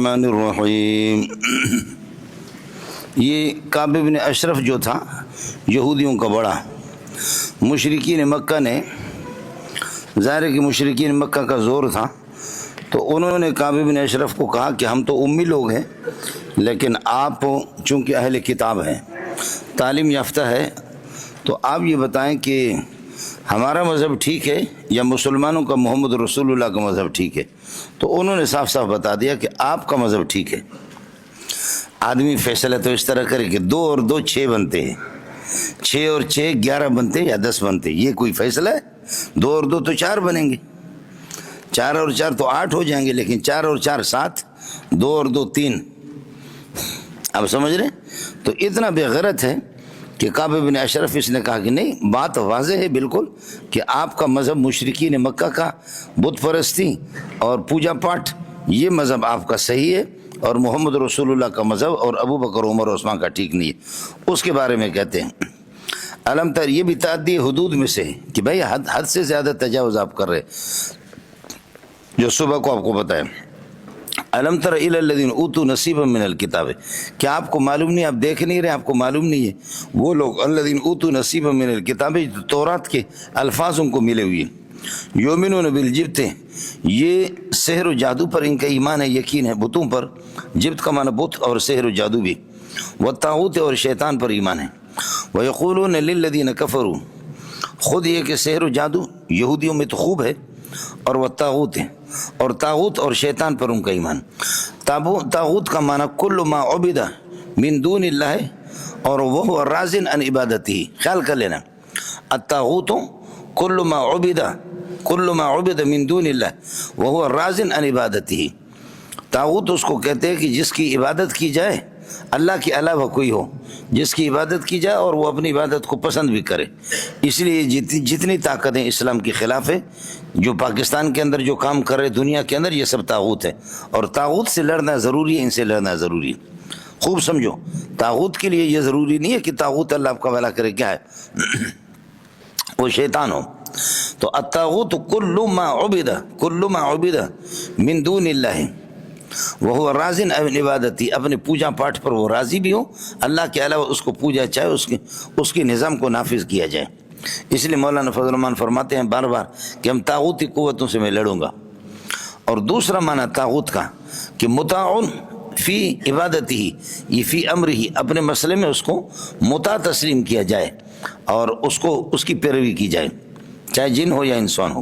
الرحمن الرحیم۔ یہ کعب بن اشرف جو تھا یہودیوں کا بڑا، مشرکین مکہ نے، ظاہر ہے کہ مشرکین مکہ کا زور تھا، تو انہوں نے کعب بن اشرف کو کہا کہ ہم تو امی لوگ ہیں، لیکن آپ چونکہ اہل کتاب ہیں، تعلیم یافتہ ہے، تو آپ یہ بتائیں کہ ہمارا مذہب ٹھیک ہے یا مسلمانوں کا محمد رسول اللہ کا مذہب ٹھیک ہے؟ تو انہوں نے صاف صاف بتا دیا کہ آپ کا مذہب ٹھیک ہے۔ آدمی فیصلہ تو اس طرح کرے کہ 2 اور 2 6 بنتے ہیں، 6 اور 6 11 بنتے یا 10 بنتے، یہ کوئی فیصلہ ہے؟ 2 اور 2 تو 4 بنیں گے، 4 اور 4 تو 8 ہو جائیں گے، لیکن 4 اور 4 7، 2 اور 2 3۔ اب سمجھ رہے ہیں؟ تو اتنا بے غیرت ہے کہ کعب بن اشرف اس نے کہا کہ نہیں، بات واضح ہے بالکل کہ آپ کا مذہب مشرکین مکہ کا بت پرستی اور پوجا پاٹ، یہ مذہب آپ کا صحیح ہے، اور محمد رسول اللہ کا مذہب اور ابو بکر عمر اور عثمان کا ٹھیک نہیں ہے۔ اس کے بارے میں کہتے ہیں علم تر، یہ بھی تعدی حدود میں سے ہے کہ بھائی حد سے زیادہ تجاوز آپ کر رہے، جو صبح کو آپ کو بتایا علم تر الی الذین اوتوا نصیبا من الکتاب، کیا آپ کو معلوم نہیں، آپ دیکھ نہیں رہے، آپ کو معلوم نہیں ہے وہ لوگ الذین اوتوا نصیبا من الکتاب، تورات کے الفاظ ان کو ملے ہوئے، یؤمنون بالجبت، یہ سحر و جادو پر ان کا ایمان ہے، یقین ہے، بتوں پر، جبت کا معنی بت اور سحر و جادو بھی، والطاغوت اور شیطان پر ایمان ہے، ویقولون للذین کفروا، خود یہ کہ سحر و جادو یہودیوں میں تو خوب ہے، اور والطاغوت ہے، اور طاغوت اور شیطان پر ان کا ایمان۔ طاغوت کا معنی کل ما عبد من دون اللہ اور وہ راض عن عبادتہ، خیال کر لینا، الطاغوت کل ما عبد من دون اللہ وهو راض عن عبادتہ، طاغوت اس کو کہتے ہیں کہ جس کی عبادت کی جائے اللہ کے علاوہ کوئی ہو، جس کی عبادت کی جائے اور وہ اپنی عبادت کو پسند بھی کرے۔ اس لیے جتنی طاقتیں اسلام کے خلاف ہے، جو پاکستان کے اندر جو کام کر رہے دنیا کے اندر، یہ سب طاغوت ہے، اور طاغوت سے لڑنا ضروری ہے، ان سے لڑنا ضروری ہے۔ خوب سمجھو، طاغوت کے لیے یہ ضروری نہیں ہے کہ طاغوت اللہ آپ کا بھلا کرے، کیا ہے وہ شیطان ہو۔ تو الطاغوت کل ما عبد من دون اللہ وہ راض عن عبادتی، اپنے پوجا پاٹ پر وہ راضی بھی ہو، اللہ کے علاوہ اس کو پوجا چاہے، اس کے نظام کو نافذ کیا جائے۔ اس لیے مولانا فضل الرحمن فرماتے ہیں بار بار کہ ہم طاغوتی قوتوں سے میں لڑوں گا۔ اور دوسرا معنی طاغوت کا کہ مطاع فی عبادتی، یہ فی امرہ، اپنے مسئلے میں اس کو مطاع تسلیم کیا جائے اور اس کی پیروی کی جائے، چاہے جن ہو یا انسان ہو۔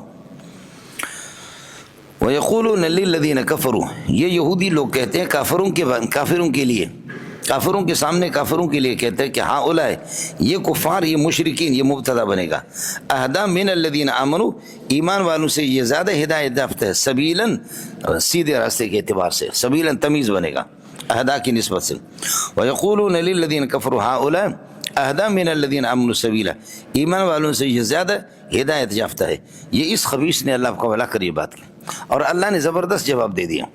وَيَقُولُونَ لِلَّذِينَ كَفَرُوا، یہ یہودی لوگ کہتے ہیں کافروں کے لیے، کافروں کے سامنے کافروں کے لیے کہتے ہیں کہ ہاں اولائے، یہ کفار، یہ مشرکین، یہ مبتدا بنے گا، اہدا من الذین آمنوا، ایمان والوں سے یہ زیادہ ہدایت یافتہ ہے، سبیلاً، سیدھے راستے کے اعتبار سے، سبیلاً تمیز بنے گا اہدا کی نسبت سے۔ وَيَقُولُونَ لِلَّذِينَ كَفَرُوا هؤلاء اہدا من الذین آمنوا سبیلا، ایمان والوں سے یہ زیادہ ہدایت یافتہ ہے۔ یہ اس خبیث نے اللہ آپ کا بھلا کر یہ بات کی، اور اللہ نے زبردست جواب دے دیا۔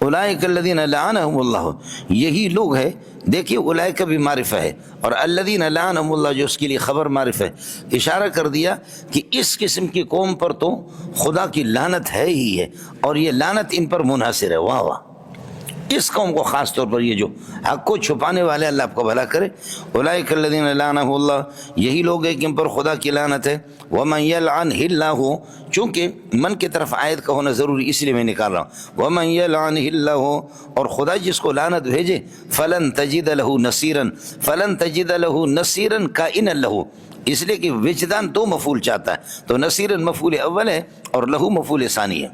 اولئک الذین لعنہم اللہ، یہی لوگ ہیں، دیکھیے اولئک بھی معرفہ ہے، اور الذین لعنہم اللہ جو اس کے لیے خبر معرفہ ہے، اشارہ کر دیا کہ اس قسم کی قوم پر تو خدا کی لعنت ہے ہی ہے، اور یہ لعنت ان پر منحصر ہے۔ واہ واہ، اس قوم کو خاص طور پر، یہ جو حق کو چھپانے والے، اللہ آپ کو بھلا کرے۔ اولئک الذین لعنہم اللہ، یہی لوگ ہیں کہ ان پر خدا کی لعنت ہے۔ ومن یلعنہ اللہ، چونکہ من کی طرف آیت کا ہونا ضروری، اس لیے میں نکال رہا ہوں۔ ومن یلعنہ اللہ، اور خدا جس کو لعنت بھیجے، فلن تجد لہ نصیرا، فلن تجد لہ نصیرا کائنا لہ، اس لیے کہ وجدان 2 مفعول چاہتا ہے، تو نصیرا مفعول اول ہے اور لہو مفعول ثانی ہے،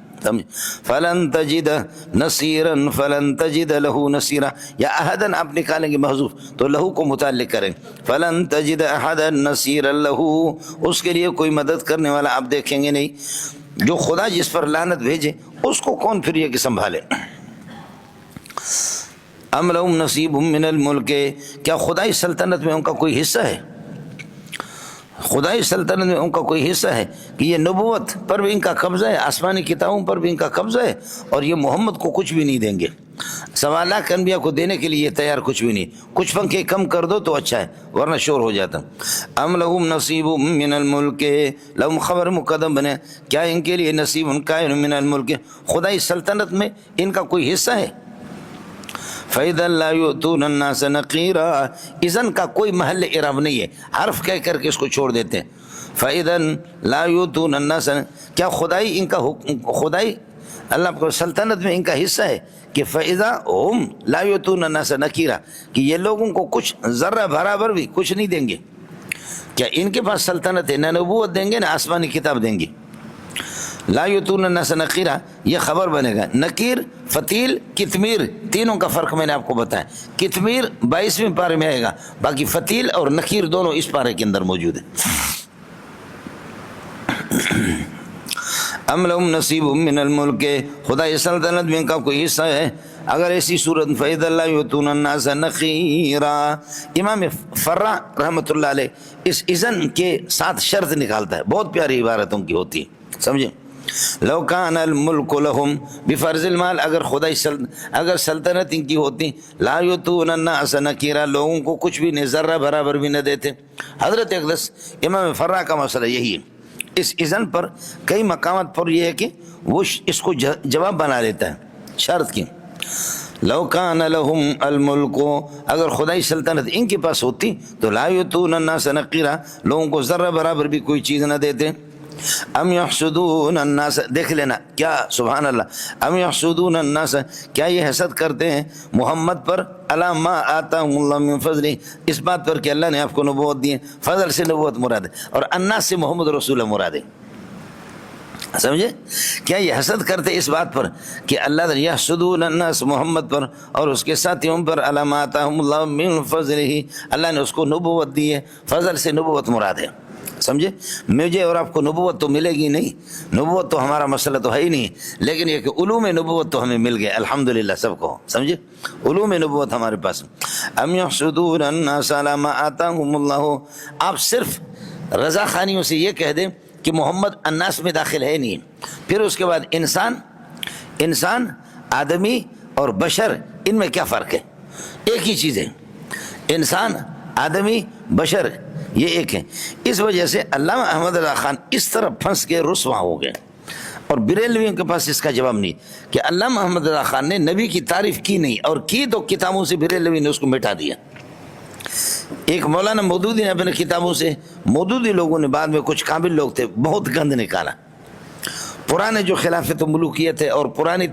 فلن تجد نصیرا، فلن تجد لہ نصیرا، یا احدا آپ نکالیں گے محذوف تو لہو کو متعلق کریں، فلن تجد احدا نصیرا لہ، اس کے لیے کوئی مدد کرنے والا آپ دیکھیں گے نہیں۔ جو خدا جس پر لعنت بھیجے اس کو کون پھر یہ کہ سنبھالے۔ ام لہم نصیب من الملک، کیا خدائی سلطنت میں ان کا کوئی حصہ ہے؟ خدائی سلطنت میں ان کا کوئی حصہ ہے کہ یہ نبوت پر بھی ان کا قبضہ ہے، آسمانی کتابوں پر بھی ان کا قبضہ ہے، اور یہ محمد کو کچھ بھی نہیں دیں گے۔ سوا لاکھ انبیاء کو دینے کے لیے یہ تیار کچھ بھی نہیں. کچھ پنکھے کم کر دو تو اچھا ہے ورنہ شور ہو جاتا. ام لہم نصیب من الملک، لہم خبر مقدم بنے، کیا ان کے لیے نصیب کائن من الملک، خدائی سلطنت میں ان کا کوئی حصہ ہے. فَإِذًا لَا يُؤْتُونَ النَّاسَ نَقِيرًا، اذن کا کوئی محل اعراب نہیں ہے، حرف کہہ کر کے اس کو چھوڑ دیتے ہیں. فَإِذًا لَا يُؤْتُونَ النَّاسَ، کیا خدائی ان کا خدائی اللہ کو سلطنت میں ان کا حصہ ہے کہ فَإِذًا هُمْ لَا يُؤْتُونَ النَّاسَ نَقِيرًا، کہ یہ لوگوں کو کچھ ذرہ برابر بھی کچھ نہیں دیں گے. کیا ان کے پاس سلطنت ہے؟ نہ نبوت دیں گے نہ آسمانی کتاب دیں گے. لا یؤتون الناس نقیرا، یہ خبر بنے گا. نقیر، فتیل، کتمیر، تینوں کا فرق میں نے آپ کو بتایا. کتمیر 22ویں پارے میں آئے گا، باقی فتیل اور نقیر دونوں اس پارے کے اندر موجود ہیں. ام لہم نصیب من الملک، خدا اس سلطنت میں ان کا کوئی حصہ ہے. اگر ایسی صورت فَإِذًا لَا يُؤْتُونَ النَّاسَ نَقِيرًا، امام فرا رحمۃ اللہ علیہ اس اذن کے ساتھ شرط نکالتا ہے، بہت پیاری عبارتوں کی ہوتی ہے، سمجھے. لو کان الملک لہم بفرض المال، اگر سلطنت ان کی ہوتی، لا یؤتون الناس نقیرا، لوگوں کو کچھ بھی نہیں، ذرہ برابر بھی نہ دیتے. حضرت اقدس امام فرا کا مسئلہ یہی ہے. اس اذن پر کئی مقامات پر یہ ہے کہ وہ اس کو جواب بنا لیتا ہے شرط کی. لو کان لہم الملک، اگر خدائی سلطنت ان کے پاس ہوتی تو لا یؤتون الناس نقیرا، لوگوں کو ذرہ برابر بھی کوئی چیز نہ دیتے. ام یحسدون الناس، دیکھ لینا کیا سبحان اللہ، ام یحسدون الناس، کیا یہ حسد کرتے ہیں محمد پر، علی ما آتاہم اللہ من فضل، اس بات پر کہ اللہ نے آپ کو نبوت دی ہے. فضل سے نبوت مراد ہے اور الناس سے محمد رسول مراد ہے. سمجھے؟ کیا یہ حسد کرتے اس بات پر کہ اللہ یحسدون الناس محمد پر اور اس کے ساتھیوں پر، علی ما آتاہم اللہ من فضلہ، اللہ نے اس کو نبوت دی ہے. فضل سے نبوت مراد ہے. سمجھے؟ مجھے اور آپ کو نبوت تو ملے گی نہیں، نبوت تو ہمارا مسئلہ تو ہے ہی نہیں، لیکن یہ کہ علوم نبوت تو ہمیں مل گئے الحمدللہ سب کو. سمجھے؟ علوم نبوت ہمارے پاس. ام یحسدون الناس علی ما آتاہم اللہ، آپ صرف رضا خانیوں سے یہ کہہ دیں کہ محمد الناس میں داخل ہے نہیں. پھر اس کے بعد انسان آدمی اور بشر، ان میں کیا فرق ہے؟ ایک ہی چیز ہے، انسان آدمی بشر یہ ایک ہے. اس وجہ سے علامہ احمد رضا خان اس طرح پھنس کے رسوا ہو گئے اور بریلویوں کے پاس اس کا جواب نہیں کہ علامہ احمد رضا خان نے نبی کی تعریف کی نہیں، اور کی تو کتابوں سے بریلوی نے اس کو مٹا دیا. ایک مولانا مودودی نے اپنے کتابوں سے، مودودی لوگوں نے بعد میں کچھ قابل لوگ تھے، بہت گند نکالا. پرانے جو خلافت و ملوکیت ہے اور پرانی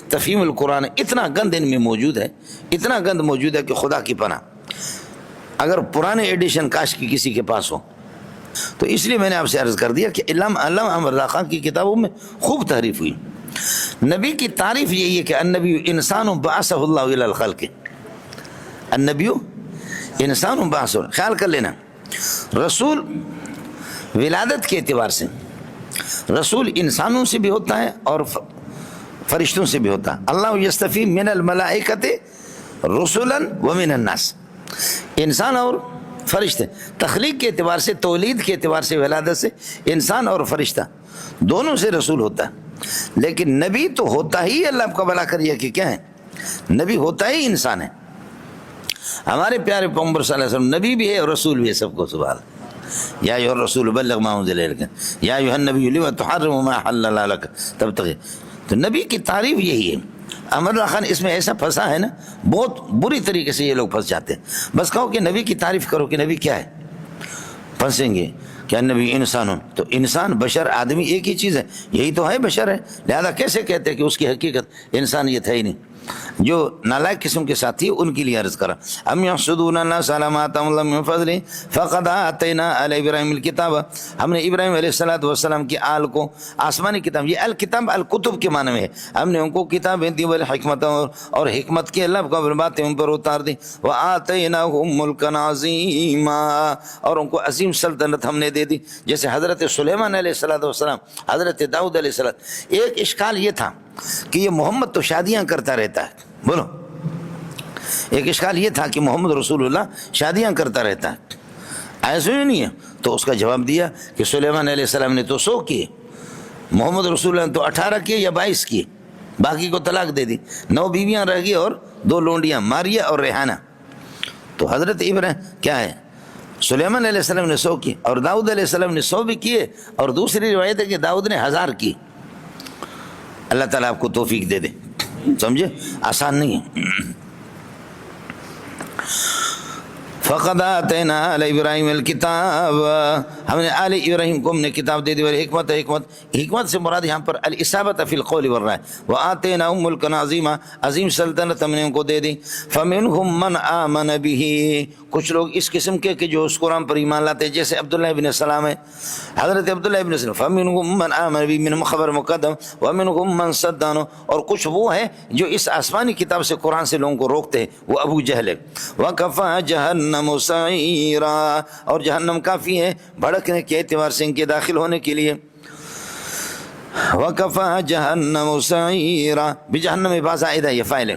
تفہیم القرآن، اتنا گند ان میں موجود ہے، اتنا گند موجود ہے کہ خدا کی پناہ. اگر پرانے ایڈیشن کاش کی کسی کے پاس ہو تو اس لیے میں نے آپ سے عرض کر دیا کہ علامہ احمد رضا خان کی کتابوں میں خوب تعریف ہوئی. نبی کی تعریف یہی ہے کہ النبی انسان بعثہ اللہ الی الخلق، النبی انسان بعثہ. خیال کر لینا، رسول ولادت کے اعتبار سے رسول انسانوں سے بھی ہوتا ہے اور فرشتوں سے بھی ہوتا ہے. اللہ یستفی من الملائکۃ رسلا ومن الناس، انسان اور فرشتے. تخلیق کے اعتبار سے، تولید کے اعتبار سے، ولادت سے انسان اور فرشتہ دونوں سے رسول ہوتا ہے. لیکن نبی تو ہوتا ہی، اللہ آپ کا بھلا کریے کہ کیا ہے، نبی ہوتا ہی انسان ہے. ہمارے پیارے پیغمبر صلی اللہ علیہ وسلم نبی بھی ہے اور رسول بھی ہے سب کو. سبحان اللہ. یا ایھا الرسول بلغ ما انزل الیک، یا ایھا النبی لم تحرم ما حل اللہ لک تبتغی. تو نبی کی تعریف یہی ہے. احمد رضا خان اس میں ایسا پھنسا ہے نا، بہت بری طریقے سے یہ لوگ پھنس جاتے ہیں. بس کہو کہ نبی کی تعریف کرو کہ نبی کیا ہے، پھنسیں گے. کہ نبی انسان، تو انسان بشر آدمی ایک ہی چیز ہے، یہی تو ہے بشر ہے. لہذا کیسے کہتے ہیں کہ اس کی حقیقت انسانیت ہے ہی نہیں. جو نالائق قسم کے ساتھی ان کے لیے عرض کرا. ام یحسدون الناس علی ما آتاہم اللہ من فضلہ فقد آتینا آل ابراہیم الکتاب، ہم نے ابراہیم علیہ الصلوۃ والسلام کی آل کو آسمانی کتاب، یہ الکتاب الکتب کے معنی میں ہے، ہم نے ان کو کتابیں دی، والحکمت اور حکمت کی اللہ کو باتیں ان پر اتار دی. وآتیناہم ملکا عظیما، اور ان کو عظیم سلطنت ہم نے دے دی. جیسے حضرت سلیمان علیہ الصلوۃ والسلام، حضرت داؤد علیہ السلام. ایک اشکال یہ تھا کہ یہ محمد تو شادیاں کرتا رہتا ہے، بولو. ایک اشکال یہ تھا کہ محمد رسول اللہ شادیاں کرتا رہتا ہے، ایسا ہی نہیں ہے. تو اس کا جواب دیا کہ سلیمان علیہ السلام نے تو 100 کیے، محمد رسول اللہ نے تو 18 کیے یا 22 کیے. باقی کو طلاق دے دی، 9 بیویاں رہ گئی اور 2 لونڈیاں، ماریہ اور ریحانہ۔ تو حضرت ابراہیم کیا ہے، سلیمان علیہ السلام نے 100 کی، اور داؤد علیہ السلام نے 100 بھی کیے، اور دوسری روایت ہے کہ داؤد نے 1000 کی۔ اللہ تعالیٰ آپ کو توفیق دے دے، سمجھے، آسان نہیں ہے۔ فقد آتینا آل ابراہیم الکتاب، ہم نے آل ابراہیم کو ہم نے کتاب دے دی، اور حکمت سے مراد یہاں پر الاصابۃ فی القول والرائے، وآتیناہم ملکا عظیما، عظیم سلطنت ہم نے ان کو دے دی۔ فمنہم من آمن بہ، کچھ لوگ اس قسم کے کہ جو اس قرآن پر ایمان لاتے ہیں، جیسے عبداللہ ابن سلام ہے، حضرت عبداللہ ابن سلام، فمنہم من آمن بہ، منہم خبر مقدم، ومنہم من صد عنہ، اور کچھ وہ ہیں جو اس آسمانی کتاب سے، قرآن سے لوگوں کو روکتے ہیں، وہ ابو جہل ہے۔ وکفی جہنم سعیرا، اور جہنم کافی ہے بھڑکنے کے اعتبار سے ان کے داخل ہونے کے لیے۔ وکفی جہنم سعیرا، بجہنم بازائدہ یہ فائل ہے۔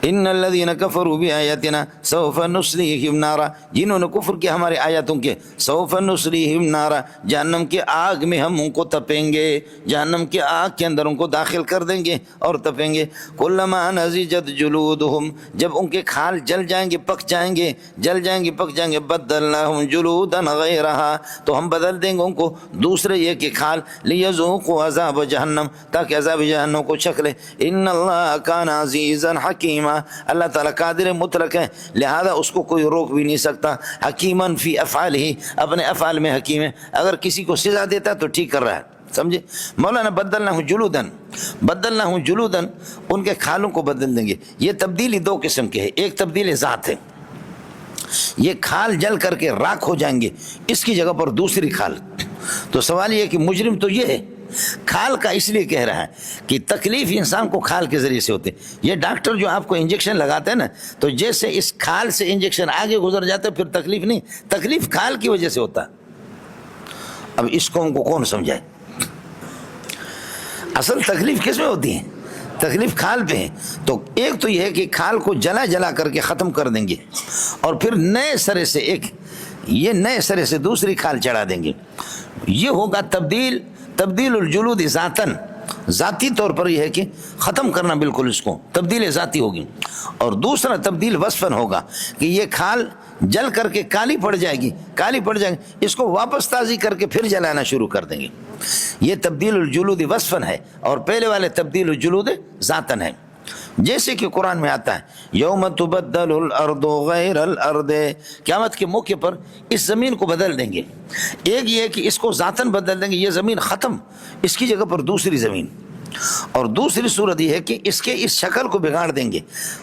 ان الذین کفروا بآیاتنا سوف نصلیہم نارا، جنہوں نے کفر کیا ہمارے آیاتوں کے، سوف نصلیہم نارا، جہنم کے آگ میں ہم ان کو تپیں گے، جہنم کے آگ کے اندر ان کو داخل کر دیں گے اور تپیں گے۔ کلما نضجت جلودہم، جب ان کے کھال جل جائیں گے، پک جائیں گے، جل جائیں گے، پک جائیں گے، بدلناہم جلودا غیرہا، تو ہم بدل دیں گے ان کو دوسرے یہ کہ کھال، لیذوقوا عذاب جہنم، تاکہ عذاب جہنم کو چکھ لے۔ ان اللہ کان عزیزا حکیما، اللہ تعالیٰ قادر مطلق ہے، لہذا اس کو کوئی روک بھی نہیں سکتا۔ حکیماً فی افعالہ، اپنے افعال میں حکیم ہے، اگر کسی کو سزا دیتا تو ٹھیک کر رہا ہے، سمجھے۔ مولانا بدلناہ جلودن، ان کے کھالوں کو بدل دیں گے۔ یہ تبدیلی 2 قسم کے ہے، ایک تبدیل ذات ہے، یہ کھال جل کر کے راکھ ہو جائیں گے، اس کی جگہ پر دوسری کھال۔ تو سوال یہ ہے کہ مجرم تو یہ ہے، کھال کا اس لیے کہہ رہا ہے کہ تکلیف انسان کو کھال کے ذریعے سے ہوتے ہیں۔ یہ ڈاکٹر جو آپ کو انجیکشن لگاتے ہیں نا، تو جیسے اس کھال سے انجیکشن آگے گزر جاتا ہے، پھر تکلیف نہیں، تکلیف کھال کی وجہ سے ہوتا ہے۔ اب اس قوم کو کون سمجھائے، اصل تکلیف کس میں ہوتی ہے، تکلیف کھال پہ ہے۔ تو ایک تو یہ ہے کہ کھال کو جلا کر کے ختم کر دیں گے، اور پھر نئے سرے سے دوسری کھال چڑھا دیں گے۔ یہ ہوگا تبدیل الجلود ذاتن، ذاتی طور پر یہ ہے کہ ختم کرنا بالکل، اس کو تبدیل ذاتی ہوگی۔ اور دوسرا تبدیل وصفن ہوگا کہ یہ کھال جل کر کے کالی پڑ جائے گی، اس کو واپس تازی کر کے پھر جلانا شروع کر دیں گے۔ یہ تبدیل الجلود وصفن ہے، اور پہلے والے تبدیل الجلود ذاتن ہے۔ جیسے کہ قرآن میں آتا ہے یوم تبدل الارض غیر الارض، قیامت کے موقع پر اس زمین کو بدل دیں گے۔ ایک یہ ہے کہ اس کو ذاتن بدل دیں گے، یہ زمین ختم، اس کی جگہ پر دوسری زمین۔ اور دوسری صورت یہ ہے کہ اس کے اس شکل کو بگاڑ دیں گے،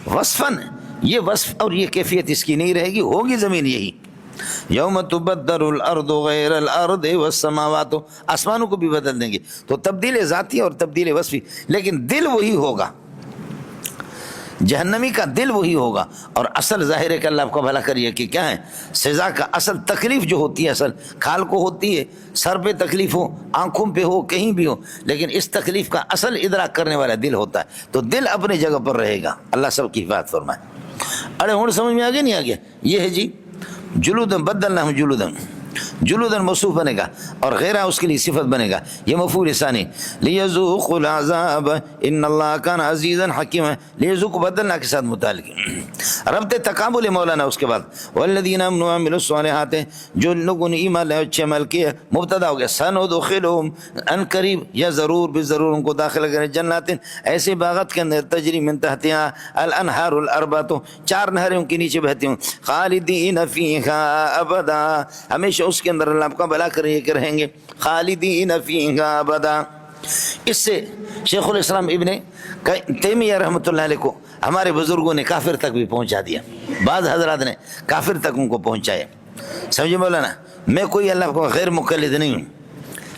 وصفن، یہ وصف اور یہ کیفیت اس کی نہیں رہے گی، ہوگی زمین یہی۔ یوم تبدل الارض غیر الارض والسماوات، آسمانوں کو بھی بدل دیں گے۔ تو تبدیل ذاتی اور تبدیل وصفی، لیکن دل وہی ہوگا، جہنمی کا دل وہی ہوگا۔ اور اصل ظاہر ہے کہ اللہ آپ کو بھلا کریے کہ کیا ہے، سزا کا اصل تکلیف جو ہوتی ہے، اصل کھال کو ہوتی ہے، سر پہ تکلیف ہو، آنکھوں پہ ہو، کہیں بھی ہو، لیکن اس تکلیف کا اصل ادراک کرنے والا دل ہوتا ہے۔ تو دل اپنی جگہ پر رہے گا، اللہ سب کی حفاظت فرمائے۔ ارے ہوں سمجھ میں آگے نہیں آ گیا؟ یہ ہے جی جلودن، بدلناہم جلودن موصوف بنے گا، اور غیرہ اس کے لیے صفت بنے گا، یہ مفعول ثانی۔ لیذوقوا العذاب ان اللہ کان عزیزا حکیما، لیذوقوا بدلنا کے ساتھ متعلق، ربط تقابل مولانا۔ اس کے بعد والذین آمنوا وعملوا الصالحات، جو لوگوں نے ایمان لائے اچھے عمل کیے، مبتدا ہو گیا سندخلہم، ان قریب یا ضرور بالضرور ان کو داخل کریں، جنات، ایسے باغات کے اندر تجری من تحتہا الانہار الاربعۃ، 4 نہریں ان کے نیچے بہتی ہوں، خالدین فیہا ابدا، ہمیشہ اس کے اندر اللہ آپ کا بھلا کرے کہ رہیں گے، خالدین فیہا ابدا۔ اس سے شیخ الاسلام ابن تیمیہ رحمۃ اللہ علیہ کو ہمارے بزرگوں نے کافر تک بھی پہنچا دیا، بعض حضرات نے کافر تک ان کو پہنچایا۔ سمجھے مولانا، میں کوئی اللہ کو غیر مقلد نہیں ہوں،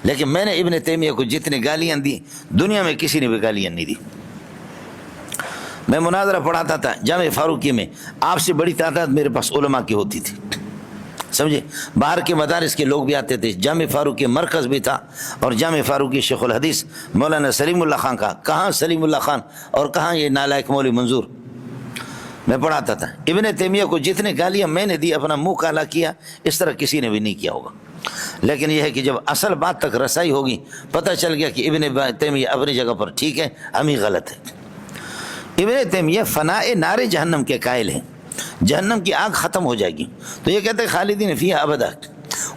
لیکن میں نے ابن تیمیہ کو جتنے گالیاں دی، دنیا میں کسی نے بھی گالیاں نہیں دی۔ میں مناظرہ پڑھاتا تھا جامع فاروقی میں، آپ سے بڑی تعداد میرے پاس علماء کی ہوتی تھی، سمجھے، باہر کے مدارس کے لوگ بھی آتے تھے، جامع فاروقی مرکز بھی تھا، اور جامع فاروقی شیخ الحدیث مولانا سلیم اللہ خان کا، کہاں سلیم اللہ خان اور کہاں یہ نالائق مولوی منظور، میں پڑھاتا تھا۔ ابن تیمیہ کو جتنے گالیاں میں نے دی، اپنا منہ کالا کیا، اس طرح کسی نے بھی نہیں کیا ہوگا۔ لیکن یہ ہے کہ جب اصل بات تک رسائی ہوگی، پتہ چل گیا کہ ابن تیمیہ اپنی جگہ پر ٹھیک ہے، ہم ہی غلط ہے۔ ابن تیمیہ فناء نار جہنم کے قائل ہیں، جہنم کی آگ ختم ہو جائے گی، تو یہ کہتے ہیں خالدین فیہا ابدا،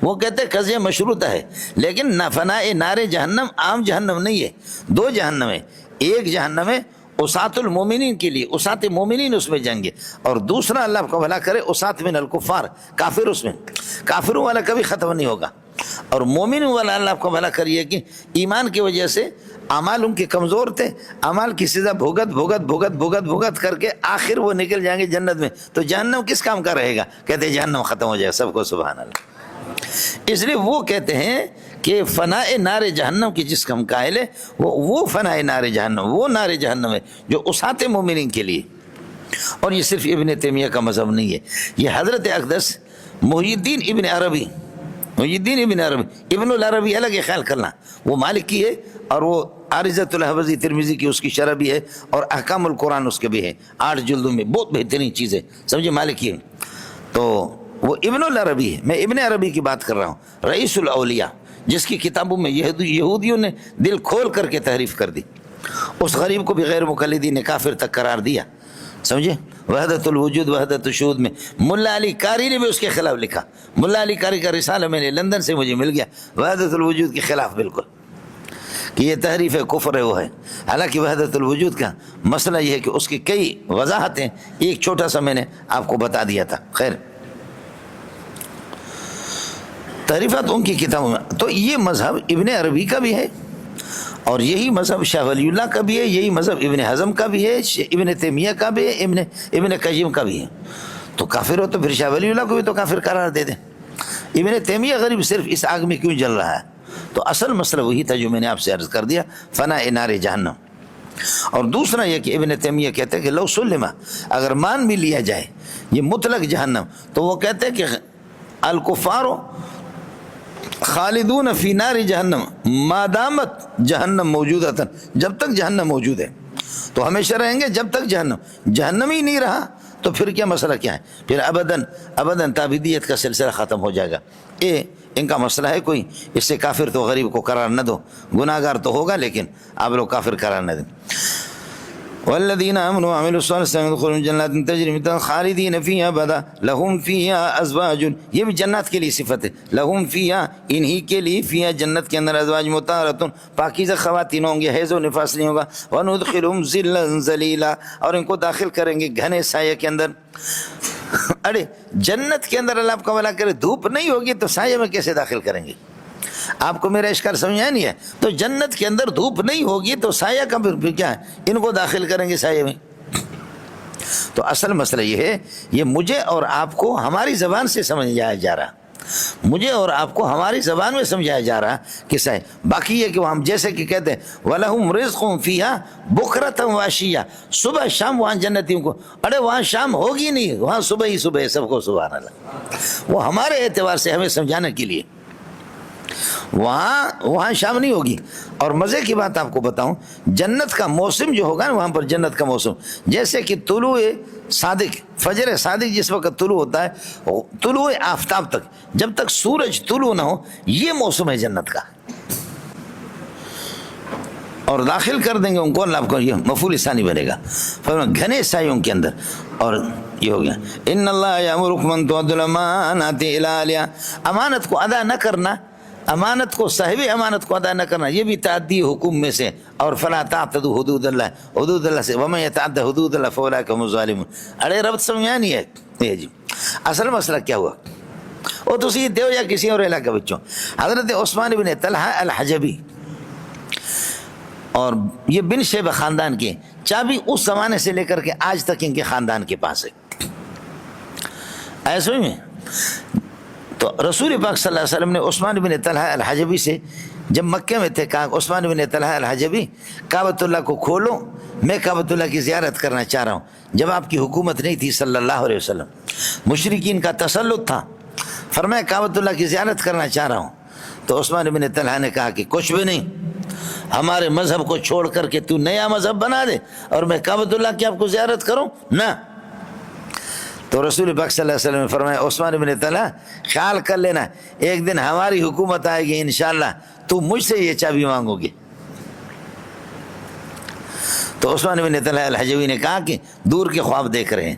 وہ کہتے ہیں قضیہ مشروطہ ہے، لیکن فناء نار جہنم عام جہنم نہیں ہے، دو جہنم ہے، ایک جہنم ہے اسات المومنین کے لیے، اسات مومنین اس میں جائیں گے، اور دوسرا اللہ کو بھلا کرے اسات من الکفار، کافر، اس میں کافروں والا کبھی ختم نہیں ہوگا، اور مومن والا اللہ کو بھلا کریے کہ ایمان کی وجہ سے اعمال ان کے کمزور تھے، اعمال کی سزا بھگت کر کے آخر وہ نکل جائیں گے جنت میں، تو جہنم کس کام کا رہے گا؟ کہتے ہیں جہنم ختم ہو جائے سب کو، سبحان اللہ۔ اس لیے وہ کہتے ہیں کہ فناء نار جہنم کی جس کا ہم قائل ہے وہ فناء نار جہنم، وہ نار جہنم ہے جو اسات مومنین کے لیے، اور یہ صرف ابن تیمیہ کا مذہب نہیں ہے، یہ حضرت اقدس محی الدین ابن عربی، ابن العربی الگ ہے، خیال کرنا، وہ مالک کی ہے، اور وہ عارضۃ الحوضی ترمذی کی اس کی شرح بھی ہے، اور احکام القرآن اس کے بھی ہے، 8 جلدوں میں، بہت بہترین چیز ہے، سمجھے، مالک کی ہے۔ تو وہ ابن العربی ہے، میں ابن عربی کی بات کر رہا ہوں، رئیس الاولیاء، جس کی کتابوں میں یہودیوں نے دل کھول کر کے تحریف کر دی، اس غریب کو بھی غیر مقلدی نے کافر تک قرار دیا، سمجھے۔ وحدت الوجود وحدت الشہود میں ملا علی قاری نے بھی اس کے خلاف لکھا، ملا علی قاری کا رسالہ میں نے لندن سے مجھے مل گیا، وحدت الوجود کے خلاف بالکل، کہ یہ تحریف ہے، کفر ہے، وہ ہے۔ حالانکہ وحدت الوجود کا مسئلہ یہ ہے کہ اس کی کئی وضاحتیں، ایک چھوٹا سا میں نے آپ کو بتا دیا تھا، خیر تحریفات ان کی کتابوں میں۔ تو یہ مذہب ابن عربی کا بھی ہے، اور یہی مذہب شاہ ولی اللہ کا بھی ہے، یہی مذہب ابن حزم کا بھی ہے، ابن تیمیہ کا بھی ہے، ابن قیم کا بھی ہے۔ تو کافر ہو تو پھر شاہ ولی اللہ کو بھی تو کافر قرار دے دیں۔ ابن تیمیہ غریب صرف اس آگ میں کیوں جل رہا ہے؟ تو اصل مسئلہ وہی تھا جو میں نے آپ سے عرض کر دیا، فناء نار جہنم۔ اور دوسرا یہ کہ ابن تیمیہ کہتے ہیں کہ لو سلمہ، اگر مان بھی لیا جائے یہ مطلق جہنم، تو وہ کہتے ہیں کہ الکفار خالدون فی نار جہنم ما دامت جہنم موجودتا، جب تک جہنم موجود ہے تو ہمیشہ رہیں گے، جب تک جہنم ہی نہیں رہا تو پھر کیا مسئلہ کیا ہے؟ پھر ابداً تعبیدیت کا سلسلہ ختم ہو جائے گا۔ ان کا مسئلہ ہے کوئی، اس سے کافر تو غریب کو قرار نہ دو، گناہ گار تو ہوگا لیکن آپ لوگ کافر قرار نہ دیں۔ والذین آمنوا وعملوا الصالحات يدخلون جنات تجری من تحتها خالدین فیہا ابدا لہم فیہا ازواج، یہ بھی جنات کے لیے صفت ہے، لہم فیہا، انہی کے لیے، فیہا جنت کے اندر، ازواج مطہرۃ، پاکیزہ خواتین ہوں گے، حیض و نفاس نہیں ہوگا، وندخلہم ظلا ذلیلا، اور ان کو داخل کریں گے گھنے سایہ کے اندر۔ ارے جنت کے اندر اللہ آپ کا بھلا کرے دھوپ نہیں ہوگی تو سایہ میں کیسے داخل کریں گے؟ آپ کو میرا اشکال سمجھ آیا نہیں ہے؟ تو جنت کے اندر دھوپ نہیں ہوگی تو سایہ کا پھر کیا ہے؟ ان کو داخل کریں گے سایہ میں۔ تو اصل مسئلہ یہ ہے، یہ مجھے اور آپ کو ہماری زبان سے سمجھایا جا رہا، مجھے اور آپ کو ہماری زبان میں سمجھایا جا رہا کہ سایہ، باقی یہ کہ وہ ہم جیسے کہ کہتے ہیں وَلَهُمْ رِزْقٌ فِيهَا بُكْرَةً وَعَشِيًّا، صبح شام وہاں جنتیوں کو، ارے وہاں شام ہوگی نہیں، وہاں صبح ہی صبح ہے سب کو، سبحان اللہ۔ وہ ہمارے اعتبار سے ہمیں سمجھانے کے لیے، وہاں شام نہیں ہوگی۔ اور مزے کی بات آپ کو بتاؤں، جنت کا موسم جو ہوگا نا وہاں پر، جنت کا موسم جیسے کہ طلوع صادق، فجر صادق جس وقت طلوع ہوتا ہے، طلوع آفتاب تک، جب تک سورج طلوع نہ ہو، یہ موسم ہے جنت کا۔ اور داخل کر دیں گے ان کو، اللہ کو، یہ مفعول ثانی بنے گا، گھنے سایوں کے اندر۔ اور یہ ہو گیا ان اللہ یامرکم ان تؤدوا الامانات الی اہلہا، امانت کو ادا نہ کرنا، امانت کو، صاحب امانت کو ادا نہ کرنا، یہ بھی تعدی حکم میں سے۔ اور فلا تعتدوا حدود اللہ، حدود اللہ سے، ومن یتعد حدود اللہ فاولئک هم الظالمون۔ ارے رب سمجھا نہیں ہے یہ جی۔ اصل مسئلہ کیا ہوا، وہ تسی دیو یا کسی اور علاقے بچوں، حضرت عثمان بن طلحہ الحجبی، اور یہ بن شیبہ خاندان کے، چابی اس زمانے سے لے کر کے آج تک ان کے خاندان کے پاس ہے، ایسے میں۔ تو رسول پاک صلی اللہ علیہ وسلم نے عثمان بن طلحہ الحجبی سے جب مکہ میں تھے کہا، عثمان بن طلحہ الحجبی کعبۃ اللہ کو کھولو، میں کعبۃ اللہ کی زیارت کرنا چاہ رہا ہوں۔ جب آپ کی حکومت نہیں تھی صلی اللہ علیہ وسلم، مشرکین کا تسلط تھا، فرمایا کعبۃ اللہ کی زیارت کرنا چاہ رہا ہوں۔ تو عثمان بن طلحہ نے کہا کہ کچھ بھی نہیں، ہمارے مذہب کو چھوڑ کر کے تو نیا مذہب بنا دے اور میں کعبۃ اللہ کی آپ کو زیارت کروں؟ نہ۔ تو رسول پاک صلی اللہ علیہ وسلم نے فرمایا عثمان بن طلحہ خیال کر لینا ایک دن ہماری حکومت آئے گی انشاءاللہ تو مجھ سے یہ چابی مانگو گے. تو عثمان بن طلحہ الحجوی نے کہا کہ دور کے خواب دیکھ رہے ہیں,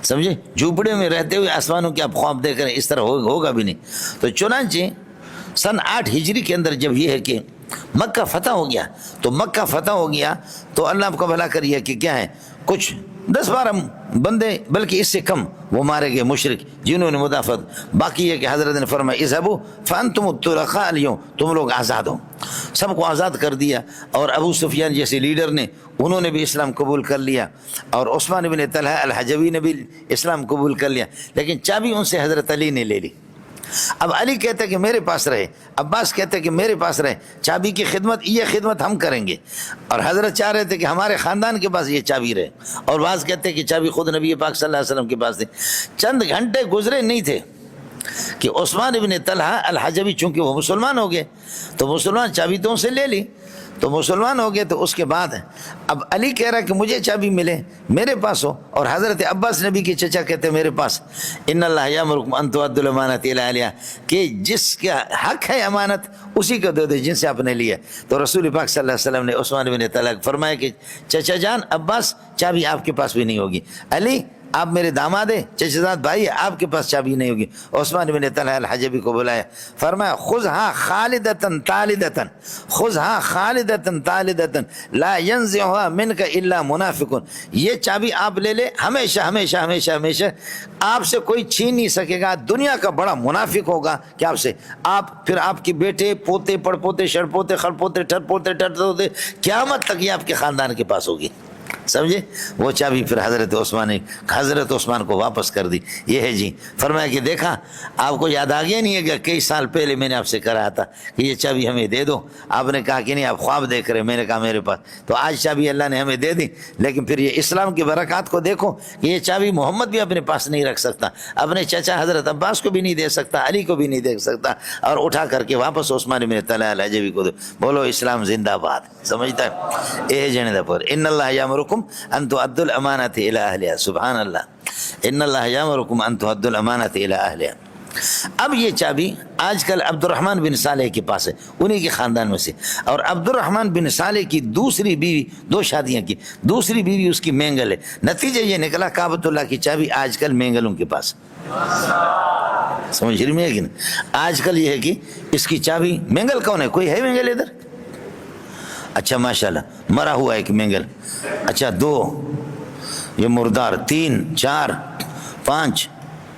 سمجھے, جھوپڑے میں رہتے ہوئے آسمانوں کے آپ خواب دیکھ رہے ہیں, اس طرح ہوگا بھی نہیں. تو چنانچہ سن 8 ہجری کے اندر جب یہ ہے کہ مکہ فتح ہو گیا, تو مکہ فتح ہو گیا تو اللہ آپ کو بھلا کریے کہ کیا ہے, کچھ 10-12 بندے بلکہ اس سے کم وہ مارے گئے مشرک جنہوں نے مدافعت. باقی یہ کہ حضرت نے فرمایا اذهبوا فانتم الطلقاء اليوم, تم لوگ آزاد ہو. سب کو آزاد کر دیا, اور ابو سفیان جیسے لیڈر نے انہوں نے بھی اسلام قبول کر لیا, اور عثمان بن طلحہ الحجوی نے بھی اسلام قبول کر لیا. لیکن چابی ان سے حضرت علی نے لے لی. اب علی کہتے ہیں کہ میرے پاس رہے, عباس کہتے ہیں کہ میرے پاس رہے, چابی کی خدمت, یہ خدمت ہم کریں گے. اور حضرت چاہ رہے تھے کہ ہمارے خاندان کے پاس یہ چابی رہے, اور بعض کہتے ہیں کہ چابی خود نبی پاک صلی اللہ علیہ وسلم کے پاس تھی. چند گھنٹے گزرے نہیں تھے کہ عثمان بن طلحہ الحجوی چونکہ وہ مسلمان ہو گئے, تو مسلمان چابی تو ان سے لے لی, تو مسلمان ہو گئے. تو اس کے بعد اب علی کہہ رہا کہ مجھے چابی ملے, میرے پاس ہو, اور حضرت عباس نبی کے چچا کہتے میرے پاس. ان اللہ یامرکم ان تؤدوا الامانۃ الی اہلھا, کہ جس کا حق ہے امانت اسی کو دے دو جن سے آپ نے لیا. تو رسول پاک صلی اللہ علیہ وسلم نے عثمان بن طلحہ فرمایا کہ چچا جان عباس چابی آپ کے پاس بھی نہیں ہوگی, علی آپ میرے داماد ہیں, چچزاد بھائی, آپ کے پاس چابی نہیں ہوگی. عثمان بن طلحہ الحجبی کو بلایا, فرمایا خذھا خالدۃ طالدۃ, خذھا خالدۃ طالدۃ لا ينزعها منك الا منافق. یہ چابی آپ لے لے, ہمیشہ ہمیشہ ہمیشہ ہمیشہ آپ سے کوئی چھین نہیں سکے گا. دنیا کا بڑا منافق ہوگا کہ آپ سے, آپ پھر آپ کے بیٹے پوتے پڑ پوتے شڑ پوتے خڑ پوتے ٹر پوتے ٹر پوتے قیامت تک یہ آپ کے خاندان کے پاس ہوگی. سمجھے, وہ چابی پھر حضرت عثمان کو واپس کر دی. یہ ہے جی. فرمایا کہ دیکھا آپ کو یاد آ گیا نہیں ہے کہ کئی سال پہلے میں نے آپ سے کہا تھا کہ یہ چابی ہمیں دے دو, آپ نے کہا کہ نہیں آپ خواب دیکھ رہے, میں نے کہا میرے پاس. تو آج چابی اللہ نے ہمیں دے دی, لیکن پھر یہ اسلام کی برکات کو دیکھو کہ یہ چابی محمد بھی اپنے پاس نہیں رکھ سکتا, اپنے چچا حضرت عباس کو بھی نہیں دے سکتا, علی کو بھی نہیں دے سکتا, اور اٹھا کر کے واپس عثمان بن طلحہ الحجبی کو دو. بولو اسلام زندہ باد. سمجھتا ہے اے جنے پر ان اللہ یامرکم ان تؤدوا الامانۃ الی اہلھا. سبحان اللہ, ان اللہ یامرکم ان تؤدوا الامانۃ الی اہلھا. اب یہ چابی آج کل عبد الرحمن بن صالح کے پاس ہے, انہی کے خاندان میں سے. اور عبد الرحمن بن صالح کی دوسری بیوی, 2 شادیاں کی, دوسری بیوی اس کی مینگل ہے. نتیجہ یہ نکلا کعبۃ اللہ کی چابی آج کل مینگلوں کے پاس. سمجھ رہی میں ہے کہ نہیں؟ آج کل یہ ہے کہ اس کی چابی, مینگل کون ہے, کوئی ہے مینگل ادھر؟ اچھا ماشاءاللہ, مرا ہوا ایک مینگل, اچھا 2, یہ مردار 3 4 5,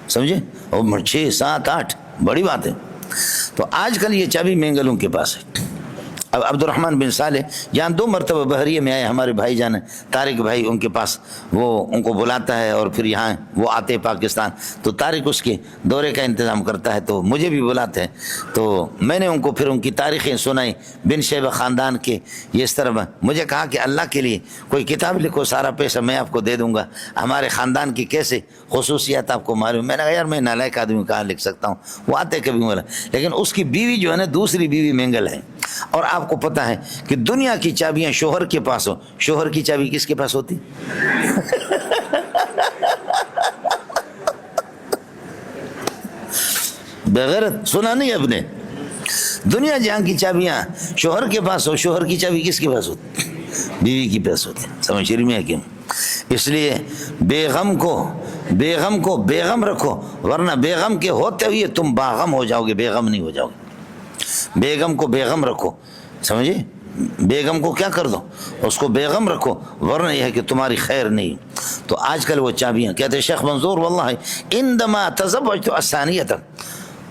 سمجھے, اور 6 7 8, بڑی بات ہے. تو آج کل یہ چابی مینگلوں کے پاس ہے. اب عبد الرحمن بن صالح یہاں 2 مرتبہ بحریہ میں آئے, ہمارے بھائی جان طارق بھائی ان کے پاس, وہ ان کو بلاتا ہے, اور پھر یہاں وہ آتے پاکستان, تو طارق اس کے دورے کا انتظام کرتا ہے, تو مجھے بھی بلاتے ہیں. تو میں نے ان کو پھر ان کی تاریخیں سنائی, بن شیبہ خاندان کے. یہ اس طرح مجھے کہا کہ اللہ کے لیے کوئی کتاب لکھو, سارا پیسہ میں آپ کو دے دوں گا, ہمارے خاندان کی کیسے خصوصیات آپ کو معلوم. میں نے کہا یار میں نالائق آدمی کہاں لکھ سکتا ہوں, وہ آتے کبھی مولا. لیکن اس کی بیوی جو ہے نا, دوسری بیوی مینگل ہے. اور آپ کو پتہ ہے کہ دنیا کی چابیاں شوہر کے پاس ہو, شوہر کی چابی کس کے پاس ہوتی؟ بغیرت سنا نہیں آپ نے؟ دنیا جہاں کی چابیاں شوہر کے پاس ہو, شوہر کی چابی کس کے پاس ہوتی؟ بیوی کے پاس ہوتی. سمجھ رہی میں کیوں؟ اس لیے بیغم کو بیغم رکھو, ورنہ بیغم کے ہوتے ہوئے تم باغم ہو جاؤ گے, بیغم نہیں ہو جاؤ گے. بیگم کو بیغم رکھو, سمجھے, بیگم کو کیا کر دو, اس کو بیغم رکھو, ورنہ یہ ہے کہ تمہاری خیر نہیں. تو آج کل وہ چابیاں کہتے ہیں شیخ منظور واللہ عندما تزوجت الثانیۃ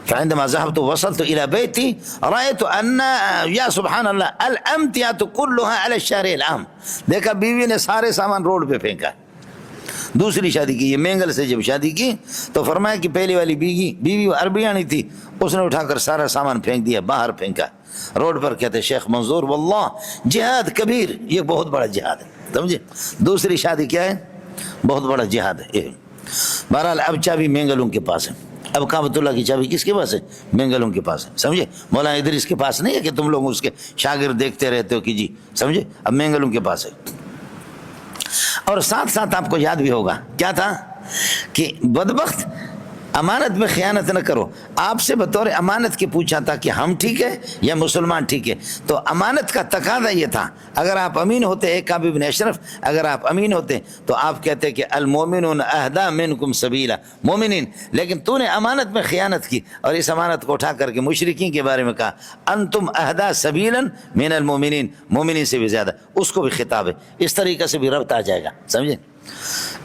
فعندما ذهبت وصلت الى بيتي رايت ان یا سبحان اللہ الامتعة كلها على الشارع العام. دیکھا بیوی نے سارے سامان روڈ پہ پھینکا. دوسری شادی کی, یہ مینگل سے جب شادی کی تو فرمایا کہ پہلی والی بیوی عربیانی تھی, اس نے اٹھا کر سارا سامان پھینک دیا, باہر پھینکا روڈ پر. کہتے شیخ منظور واللہ جہاد کبیر, یہ بہت بڑا جہاد ہے, سمجھے. دوسری شادی کیا ہے, بہت بڑا جہاد ہے. بہرحال اب چابی مینگلوں کے پاس ہے. اب کعبۃ اللہ کی چابی کس کے پاس ہے؟ مینگلوں کے پاس ہے, سمجھے. مولانا ادریس کے پاس نہیں ہے کہ تم لوگ اس کے شاگرد دیکھتے رہتے ہو کہ جی, سمجھے. اب مینگلوں کے پاس ہے. اور ساتھ ساتھ آپ کو یاد بھی ہوگا کیا تھا کہ بدبخت امانت میں خیانت نہ کرو. آپ سے بطور امانت کے پوچھا تھا کہ ہم ٹھیک ہے یا مسلمان ٹھیک ہے, تو امانت کا تقاضا یہ تھا, اگر آپ امین ہوتے, ایک کعب بن اشرف اگر آپ امین ہوتے تو آپ کہتے کہ المومنون اہدی منکم سبیلا, مومنین, لیکن تو نے امانت میں خیانت کی اور اس امانت کو اٹھا کر کے مشرکین کے بارے میں کہا انتم اہدی سبیلا من المومنین, مومنین سے بھی زیادہ, اس کو بھی خطاب ہے. اس طریقے سے بھی ربط آ جائے گا, سمجھے.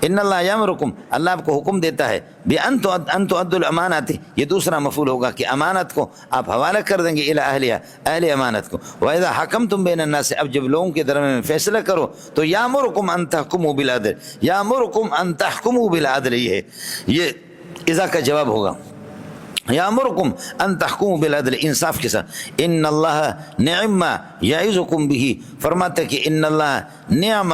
ان اللہ یامرکم, اللہ آپ کو حکم دیتا ہے بان تؤدوا الامانات, یہ دوسرا مفعول ہوگا کہ امانت کو آپ حوالہ کر دیں گے الی اہلیہ, اہل امانت کو. واذا حکمتم بین الناس, اب جب لوگوں کے درمیان میں فیصلہ کرو تو یامرکم ان تحکموا بالعدل, یامرکم ان تحکموا بالعدل, یہ اذا کا جواب ہوگا. یامرکم ان تحکموا بالعدل, انصاف کے ساتھ. ان اللہ نعم ما یعظکم بہ, فرماتے کہ ان اللہ نعم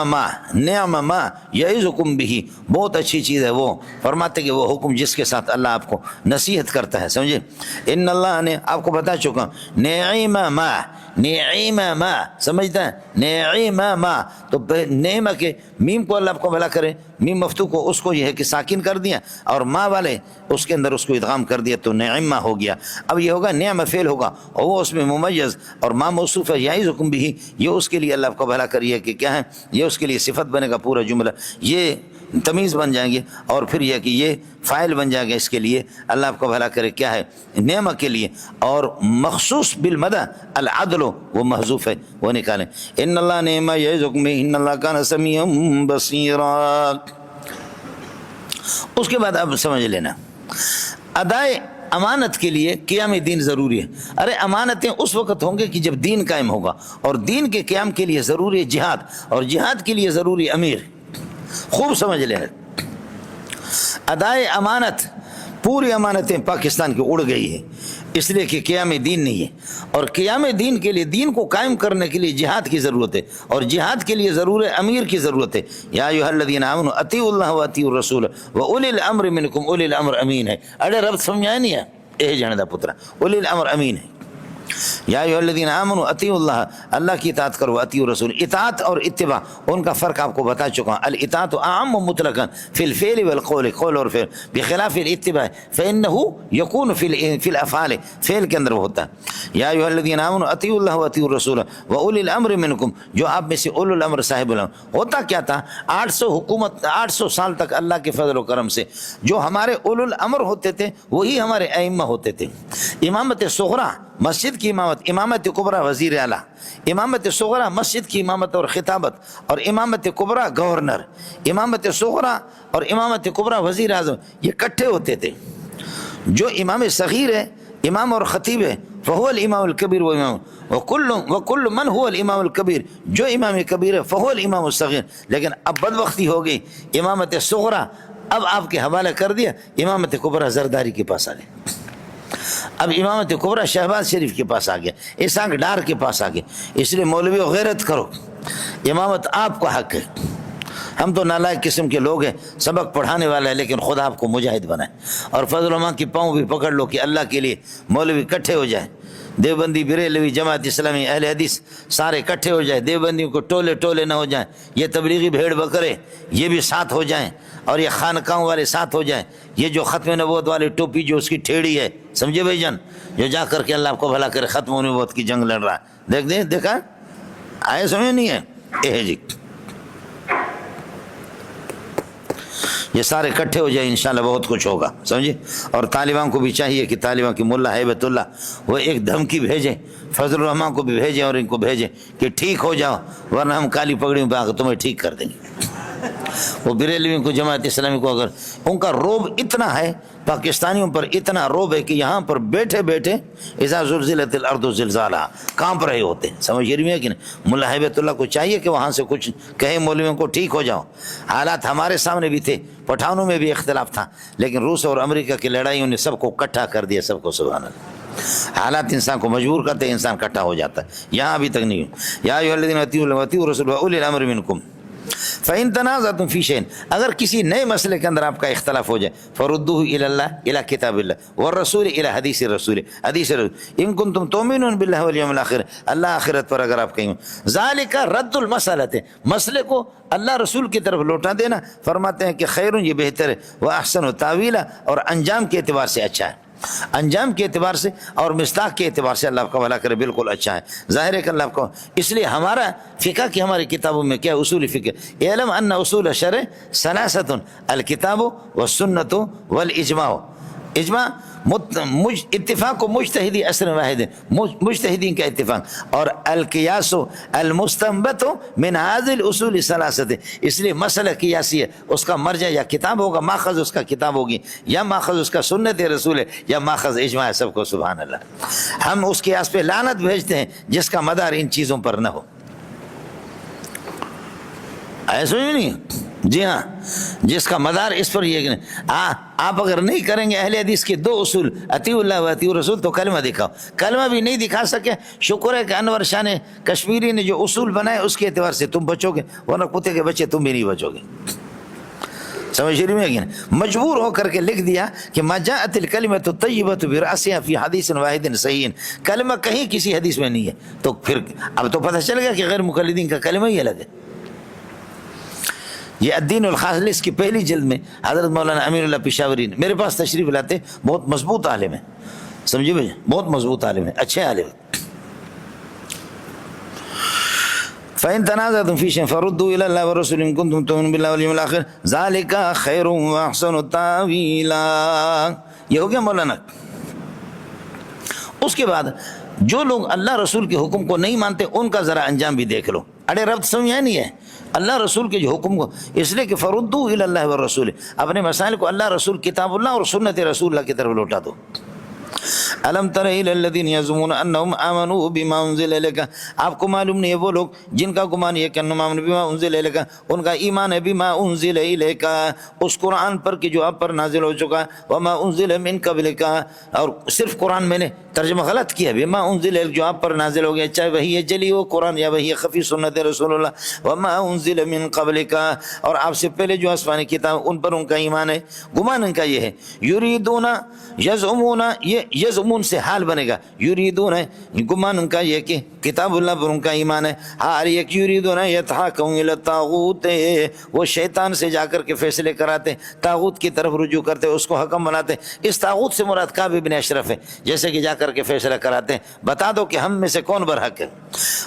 ما یعظکم بہ, بہت اچھی چیز ہے وہ, فرماتے کہ وہ حکم جس کے ساتھ اللہ آپ کو نصیحت کرتا ہے, سمجھے. ان اللہ نے آپ کو بتا چکا, نعم ما, سمجھتا ہے, نعم ما, تو نعمہ کے میم کو اللہ آپ کو بھلا کرے, میم مفتو کو اس کو یہ ہے کہ ساکن کر دیا, اور ما والے اس کے اندر اس کو ادغام کر دیا تو نعمہ ہو گیا. اب یہ ہوگا نعمہ فعل ہوگا اور وہ اس میں ممیز, اور ما موصوف ہے یعظکم بہ, یہ اس کے لیے اللہ آپ کو بھلا کریے کہ کیا ہے, یہ اس کے لیے صفت بنے گا پورا جملہ, یہ تمیز بن جائیں گے, اور پھر یہ کہ یہ فاعل بن جائے گا اس کے لیے, اللہ آپ کو بھلا کرے کیا ہے, نعمہ کے لیے. اور مخصوص بالمدح العدل وہ محذوف ہے, وہ نکالیں. ان اللہ نعم یعظکم بہ ان اللہ کان سمیعا بصیرا. اس کے بعد اب سمجھ لینا, ادائے امانت کے لیے قیام دین ضروری ہے. ارے امانتیں اس وقت ہوں گے کہ جب دین قائم ہوگا, اور دین کے قیام کے لیے ضروری ہے جہاد, اور جہاد کے لیے ضروری امیر. خوب سمجھ لیں, ادائے امانت, پوری امانتیں پاکستان کی اڑ گئی ہے اس لیے کہ قیام دین نہیں ہے, اور قیام دین کے لیے, دین کو قائم کرنے کے لیے جہاد کی ضرورت ہے, اور جہاد کے لیے ضرور ہے امیر کی ضرورت ہے. یا ایھا الذین آمنوا اطیعوا اللہ واطیعوا الرسول واولی الامر منکم, اولی الامر امین ہے. ارے رب سمجھایا نہیں ہے, اے جانے دا پترا, اولی الامر امین ہے. یا ایھا الذین آمنوا اطیعوا اللہ, اللہ کی اطاعت کرو, اطیعوا الرسول, اطاعت اور اتباع ان کا فرق آپ کو بتا چکا ہوں. الاطاعت اعم مطلقا فی الفعل والقول, قول اور فعل, بخلاف الاتباع فانه یکون فی الافعال, فعل کے اندر وہ ہوتا ہے. یا ایھا الذین آمنوا اطیعوا اللہ واطیعوا الرسول واولی الامر منکم, جو آپ میں سے اولو الامر صاحب الامر. ہوتا کیا تھا, 800 سال تک اللہ کے فضل و کرم سے جو ہمارے اولو الامر ہوتے تھے وہی ہمارے ائمہ ہوتے تھے. امامت صغریٰ مسجد کی امامت, امامت کبریٰ وزیر اعلیٰ, امامت صغریٰ مسجد کی امامت اور خطابت, اور امامت کبریٰ گورنر, امامت صغریٰ اور امامت کبریٰ وزیر اعظم, یہ کٹھے ہوتے تھے. جو امام صغیر ہے امام اور خطیب ہے فہو الامام الکبیر و امام, وکل من هو الامام الکبیر, جو امام کبیر ہے فہو الامام الصغیر. لیکن اب بدبختی ہو گئی, امامت صغریٰ اب آپ کے حوالے کر دیا, امامت کبریٰ زرداری کے پاس آ گئے, اب امامت کبریٰ شہباز شریف کے پاس آ گیا, اسحاق ڈار کے پاس آ گیا. اس لیے مولوی غیرت کرو, امامت آپ کا حق ہے. ہم تو نالائق قسم کے لوگ ہیں, سبق پڑھانے والے ہیں, لیکن خدا آپ کو مجاہد بنائے, اور فضل الرحمٰن کی پاؤں بھی پکڑ لو کہ اللہ کے لیے مولوی اکٹھے ہو جائیں, دیوبندی بریلوی جماعت اسلامی اہل حدیث سارے اکٹھے ہو جائیں, دیوبندیوں کو ٹولے ٹولے نہ ہو جائیں, یہ تبلیغی بھیڑ بکرے یہ بھی ساتھ ہو جائیں, اور یہ خانقاہوں والے ساتھ ہو جائیں, یہ جو ختم نبوت والی ٹوپی جو اس کی ٹھیڑی ہے, سمجھے بھائی جان, جو جا کر کے اللہ آپ کو بھلا کرے ختم نبوت کی جنگ لڑ رہا ہے, دیکھا آئے سمجھ نہیں ہے, جی یہ سارے اکٹھے ہو جائیں انشاءاللہ بہت کچھ ہوگا, سمجھے. اور طالبان کو بھی چاہیے کہ طالبان کی ملا ہیبت اللہ وہ ایک دھمکی بھیجیں, فضل الرحمٰن کو بھی بھیجیں اور ان کو بھیجیں کہ ٹھیک ہو جاؤ, ورنہ ہم کالی پگڑیوں پہ آ کر تمہیں ٹھیک کر دیں گے. وہ بریلویوں کو, جماعت اسلامی کو, اگر ان کا روب اتنا ہے, پاکستانیوں پر اتنا روب ہے کہ یہاں پر بیٹھے بیٹھے اذا زلزلت الارض زلزالہا کانپ رہے ہوتے ہیں, سمجھ رہی ہے کہ نہیں. ملا ہیبت اللہ کو چاہیے کہ وہاں سے کچھ کہے مولویوں کو ٹھیک ہو جاؤ. حالات ہمارے سامنے بھی تھے, پٹھانوں میں بھی اختلاف تھا, لیکن روس اور امریکہ کی لڑائیوں نے سب کو اکٹھا کر دیا, سب کو, سبحان اللہ. حالات انسان کو مجبور کرتے ہیں, انسان اکٹھا ہو جاتا ہے, یہاں ابھی تک نہیں. یا ایھا الذین آمنوا اطیعوا اللہ واطیعوا الرسول واولی الامر منکم, فَإِن تَنَازَعْتُمْ فِي شَيْءٍ، اگر کسی نئے مسئلے کے اندر آپ کا اختلاف ہو جائے، فَرُدُّوهُ إِلَى اللَّهِ إِلَى كِتَابِ اللَّهِ وَالرَّسُولِ إِلَى حدیث الرسول، حدیث الرسول، إِن كُنتُمْ تُؤْمِنُونَ بِاللَّهِ وَالْيَوْمِ الْآخِرِ، اللہ آخرت پر اگر آپ کہیں ذَلِكَ رَدُّ الْمَسْأَلَةِ، مسئلے کو اللہ رسول کی طرف لوٹا دینا، فرماتے ہیں کہ خیر، یہ بہتر ہے، وَأَحْسَنُ تَأْوِيلًا، اور انجام کے اعتبار سے اچھا ہے، انجام کے اعتبار سے اور مصداق کے اعتبار سے اللہ آپ کا بھلا کرے، بالکل اچھا ہے، ظاہر ہے کہ اللہ آپ کو، اس لیے ہمارا فقہ کی ہماری کتابوں میں کیا اصول فقہ، اعلم ان اصول الشرع ثلاثۃ، الکتاب والسنۃ والاجماع، اجماع اتفاق و مجتہدی اثر واحد، مجتہدین کا اتفاق، اور القیاس المستنبط من هذه الاصول الثلاثه، اس لیے مسئلہ قیاسی ہے، اس کا مرجع یا کتاب ہوگا، ماخذ اس کا کتاب ہوگی، یا ماخذ اس کا سنت رسول ہے، یا ماخذ اجماع ہے، سب کو سبحان اللہ۔ ہم اس قیاس پہ لعنت بھیجتے ہیں جس کا مدار ان چیزوں پر نہ ہو، ایسا ہی نہیں، جی ہاں، جس کا مدار اس پر یہ، آپ اگر نہیں کریں گے اہل حدیث کے دو اصول، اطیع اللہ و اطیع الرسول، تو کلمہ دکھاؤ، کلمہ بھی نہیں دکھا سکے، شکر ہے کہ انور شاہ نے کشمیری نے جو اصول بنائے اس کے اعتبار سے تم بچو گے، ورنہ کتے کے بچے تم بھی نہیں بچو گے، سمجھ رہی میں، مجبور ہو کر کے لکھ دیا کہ ما جاءت الکلمۃ الطیبۃ برأسها فی حدیث واحد صحیح، کلمہ کہیں کسی حدیث میں نہیں ہے، تو پھر اب تو پتہ چل گیا کہ غیر مقلدین کا کلمہ ہی الگ ہے۔ یہ الدین الخالص کی پہلی جلد میں حضرت مولانا امین اللہ پشاوری نے میرے پاس تشریف لاتے، بہت مضبوط عالم ہے، سمجھے بھائی، بہت مضبوط عالم ہے، اچھے عالم ہے۔ فَإِن تَنَازَعْتُمْ فِي شَيْءٍ فَرُدُّوهُ إِلَى اللَّهِ وَالرَّسُولِ إِن كُنتُمْ تُؤْمِنُونَ بِاللَّهِ وَالْيَوْمِ الْآخِرِ ذَلِكَ خَيْرٌ وَأَحْسَنُ تَأْوِيلًا، یہ ہو گیا مولانا۔ اس کے بعد جو لوگ اللہ رسول کے حکم کو نہیں مانتے ان کا ذرا انجام بھی دیکھ لو، اڑے ربط سمجھا نہیں ہے اللہ رسول کے جو حکم کو، اس لیے کہ فردو الی اللہ والرسول، اپنے مسائل کو اللہ رسول، کتاب اللہ اور سنت رسول اللہ کی طرف لوٹا دو۔ الم تر الی الذین یزعمون انہم آمنوا بما انزل الیک، آپ کو معلوم نہیں ہے وہ لوگ جن کا گمان یہ کہ انہم آمنوا بما انزل الیک، ان کا ایمان ہے بما انزل الیک، اس قرآن پر کہ جو آپ پر نازل ہو چکا، وما انزل من قبلک، اور صرف قرآن میں نے ترجمہ غلط کیا، بما انزل الیک جو آپ پر نازل ہو گیا، چاہے وہی ہے جلی ہو قرآن یا وہی ہے خفی سنت رسول اللہ، وما انزل من قبلک، اور آپ سے پہلے جو آسمانی کتاب ان پر ان کا ایمان ہے۔ گمان ان کا یہ ہے، یریدون یزعمون، یہ یزعمون سے حال بنے گا، یریدون ہے گمان ان کا یہ کہ کتاب اللہ پر ان کا ایمان ہے، حال یک یریدون یتحاکمون الی الطاغوت، وہ شیطان سے جا کر کے فیصلے کراتے، طاغوت کی طرف رجوع کرتے، اس کو حکم بناتے۔ اس طاغوت سے مراد کعب بن اشرف ہے، جیسے کہ جا کر کے فیصلہ کراتے ہیں، بتا دو کہ ہم میں سے کون برحق ہے۔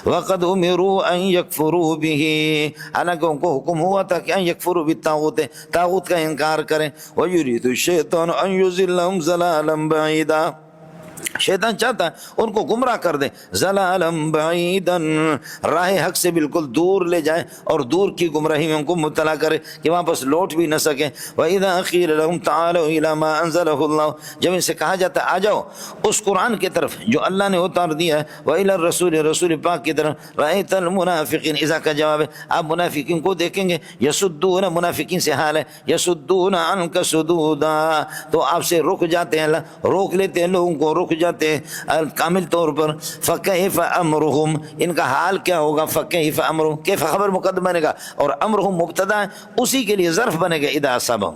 وقد امروا ان یکفروا به، حالانکہ ان کو حکم ہوا تھا کہ ان یکفروا بالطاغوت، طاغوت کا انکار کریں۔ ویرید الشیطان ان یضلهم ضلالا بعیدا، شیطان چاہتا ہے ان کو گمراہ کر دے، ضلالا بعیدا، راہ حق سے بالکل دور لے جائے اور دور کی گمراہی میں ان کو مبتلا کرے کہ واپس لوٹ بھی نہ سکیں۔ وَإِذَا قِيلَ لَهُمْ تَعَالَوْا إِلَىٰ مَا أَنزَلَهُ اللَّهُ، جب ان سے کہا جاتا ہے آ جاؤ اس قرآن کی طرف جو اللہ نے اتار دیا ہے، وَإِلَى الرَّسُولِ، رسول پاک کی طرف، رَأَيْتَ الْمُنَافِقِينَ، اذا کا جواب ہے آپ منافقین کو دیکھیں گے، یصدون، منافقین سے حال ہے، یصدون عنک صدودا، تو آپ سے رک جاتے ہیں، اللہ روک لیتے ہیں لوگوں کو، رک جاتے ہیں کامل طور پر۔ فکیف امرہم، ان کا حال کیا ہوگا، فکیف امرہم، کیف خبر مقدم بنے گا اور امرہم مبتدا ہے، اسی کے لیے ظرف بنے گا اذا اصابہم،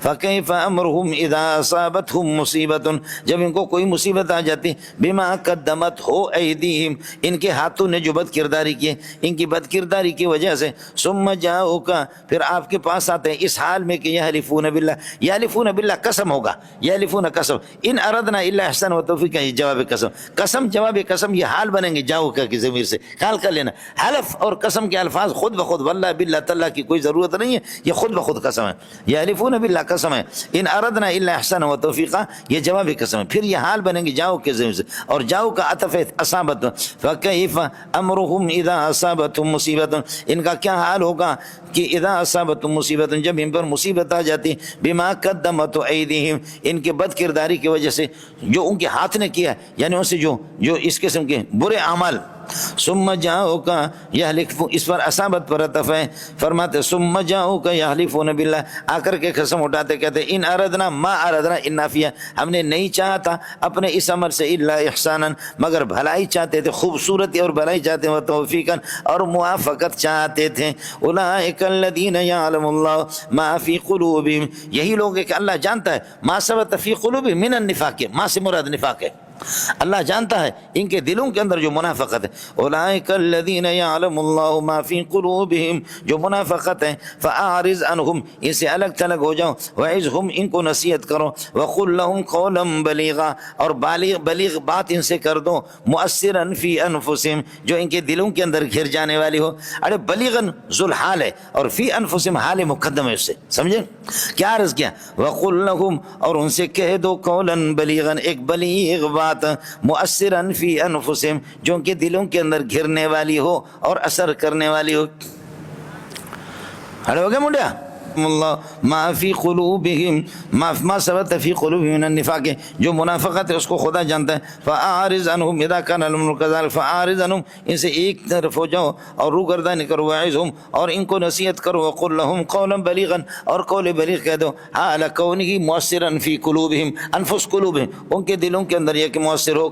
فکیف امرہم اذا اصابتہم مصیبت، جب ان کو کوئی مصیبت آ جاتی، بما قدمت ہو ایدیہم، ان کے ہاتھوں نے جو بد کرداری کی، ان کی بد کرداری کی وجہ سے، ثم جاؤک، پھر آپ کے پاس آتے ہیں اس حال میں کہ یحلفون باللہ، یحلفون باللہ قسم ہوگا، یحلفون قسم، ان اردنا الا احسان و توفیق، یہ جواب قسم، قسم جواب قسم یہ حال بنیں گے جاؤ کا کی ضمیر سے، خیال کر لینا، حلف اور قسم کے الفاظ خود بخود واللہ باللہ تاللہ کی کوئی ضرورت نہیں ہے، یہ خود بخود قسم ہے، یحلفون باللہ قسم ہے، ان اردنا الا احسان و توفیقا یہ جواب قسم ہے، پھر یہ حال بنیں گے جاؤ کے ضمیر سے، اور جاؤ کا عطف اصابت، فکیف امرہم اذا اصابتہم مصیبت، ان کا کیا حال ہوگا کہ اذا اصابتہم مصیبت، جب ان پر مصیبت آ جاتی، بما قدمت ایدیہم، ان کے بد کرداری کی وجہ سے جو ان کے ہاتھ نے کیا، یعنی ان سے جو اس قسم کے برے اعمال ثم جاؤک یحلفون، اس پر اصابت پر عطف ہے، فرماتے ثم جاؤک یحلفون باللہ، آ کر کے قسم اٹھاتے کہتے ان اردنا ما اردنا ان نافیہ، ہم نے نہیں چاہا تھا اپنے اس عمل سے الا احسانا، مگر بھلائی چاہتے تھے، خوبصورتی اور بھلائی چاہتے ہیں، توفیقا اور موافقت چاہتے تھے۔ اولئک الذین یعلم اللہ ما فی قلوبہم، یہی لوگ ہیں کہ اللہ جانتا ہے ما ثبت فی قلوبہم من النفاق، ما سے مراد نفاق ہے، اللہ جانتا ہے ان کے دلوں کے اندر جو منافقت ہے۔ اولئک الذین یعلم اللہ ما فی قلوبہم، جو منافقت ہے، فاعرض عنہم، ان سے الگ تھلگ ہو جاؤ، وعظہم، ان کو نصیحت کرو، وقل لہم قولا بلیغا، اور بلیغ بات ان سے کر دو، مؤثرا فی انفسہم، جو ان کے دلوں کے اندر گھر جانے والی ہو۔ ارے بلیغن ذو الحال ہے اور فی انفسہم حال مقدم ہے، اس سے سمجھے کیا عرض کیا، وقل لہم، اور ان سے کہہ دو، قولا بلیغا، ایک بلیغ بات، مؤثرا فی انفسہم، جو ان کے دلوں کے اندر گھرنے والی ہو اور اثر کرنے والی ہو۔ ہو گیا منڈیا، اللہ ما فی قلوبہم ما ثبت فی قلوبہم من النفاق، جو منافقت ہے اس کو خدا جانتا ہے۔ فاعرض عنہم اذا کان الامر کذلک، فاعرض عنہم، ان سے ایک طرف ہو جاؤ اور روگردانی کرو، وعظہم، اور ان کو نصیحت کرو، وقل لہم قولا بلیغا، اور قول بلیغ کہہ دو، حال کونہ مؤثرا فی قلوبہم، انفس قلوبہم، ان کے دلوں کے اندر یہ کہ مؤثر ہو۔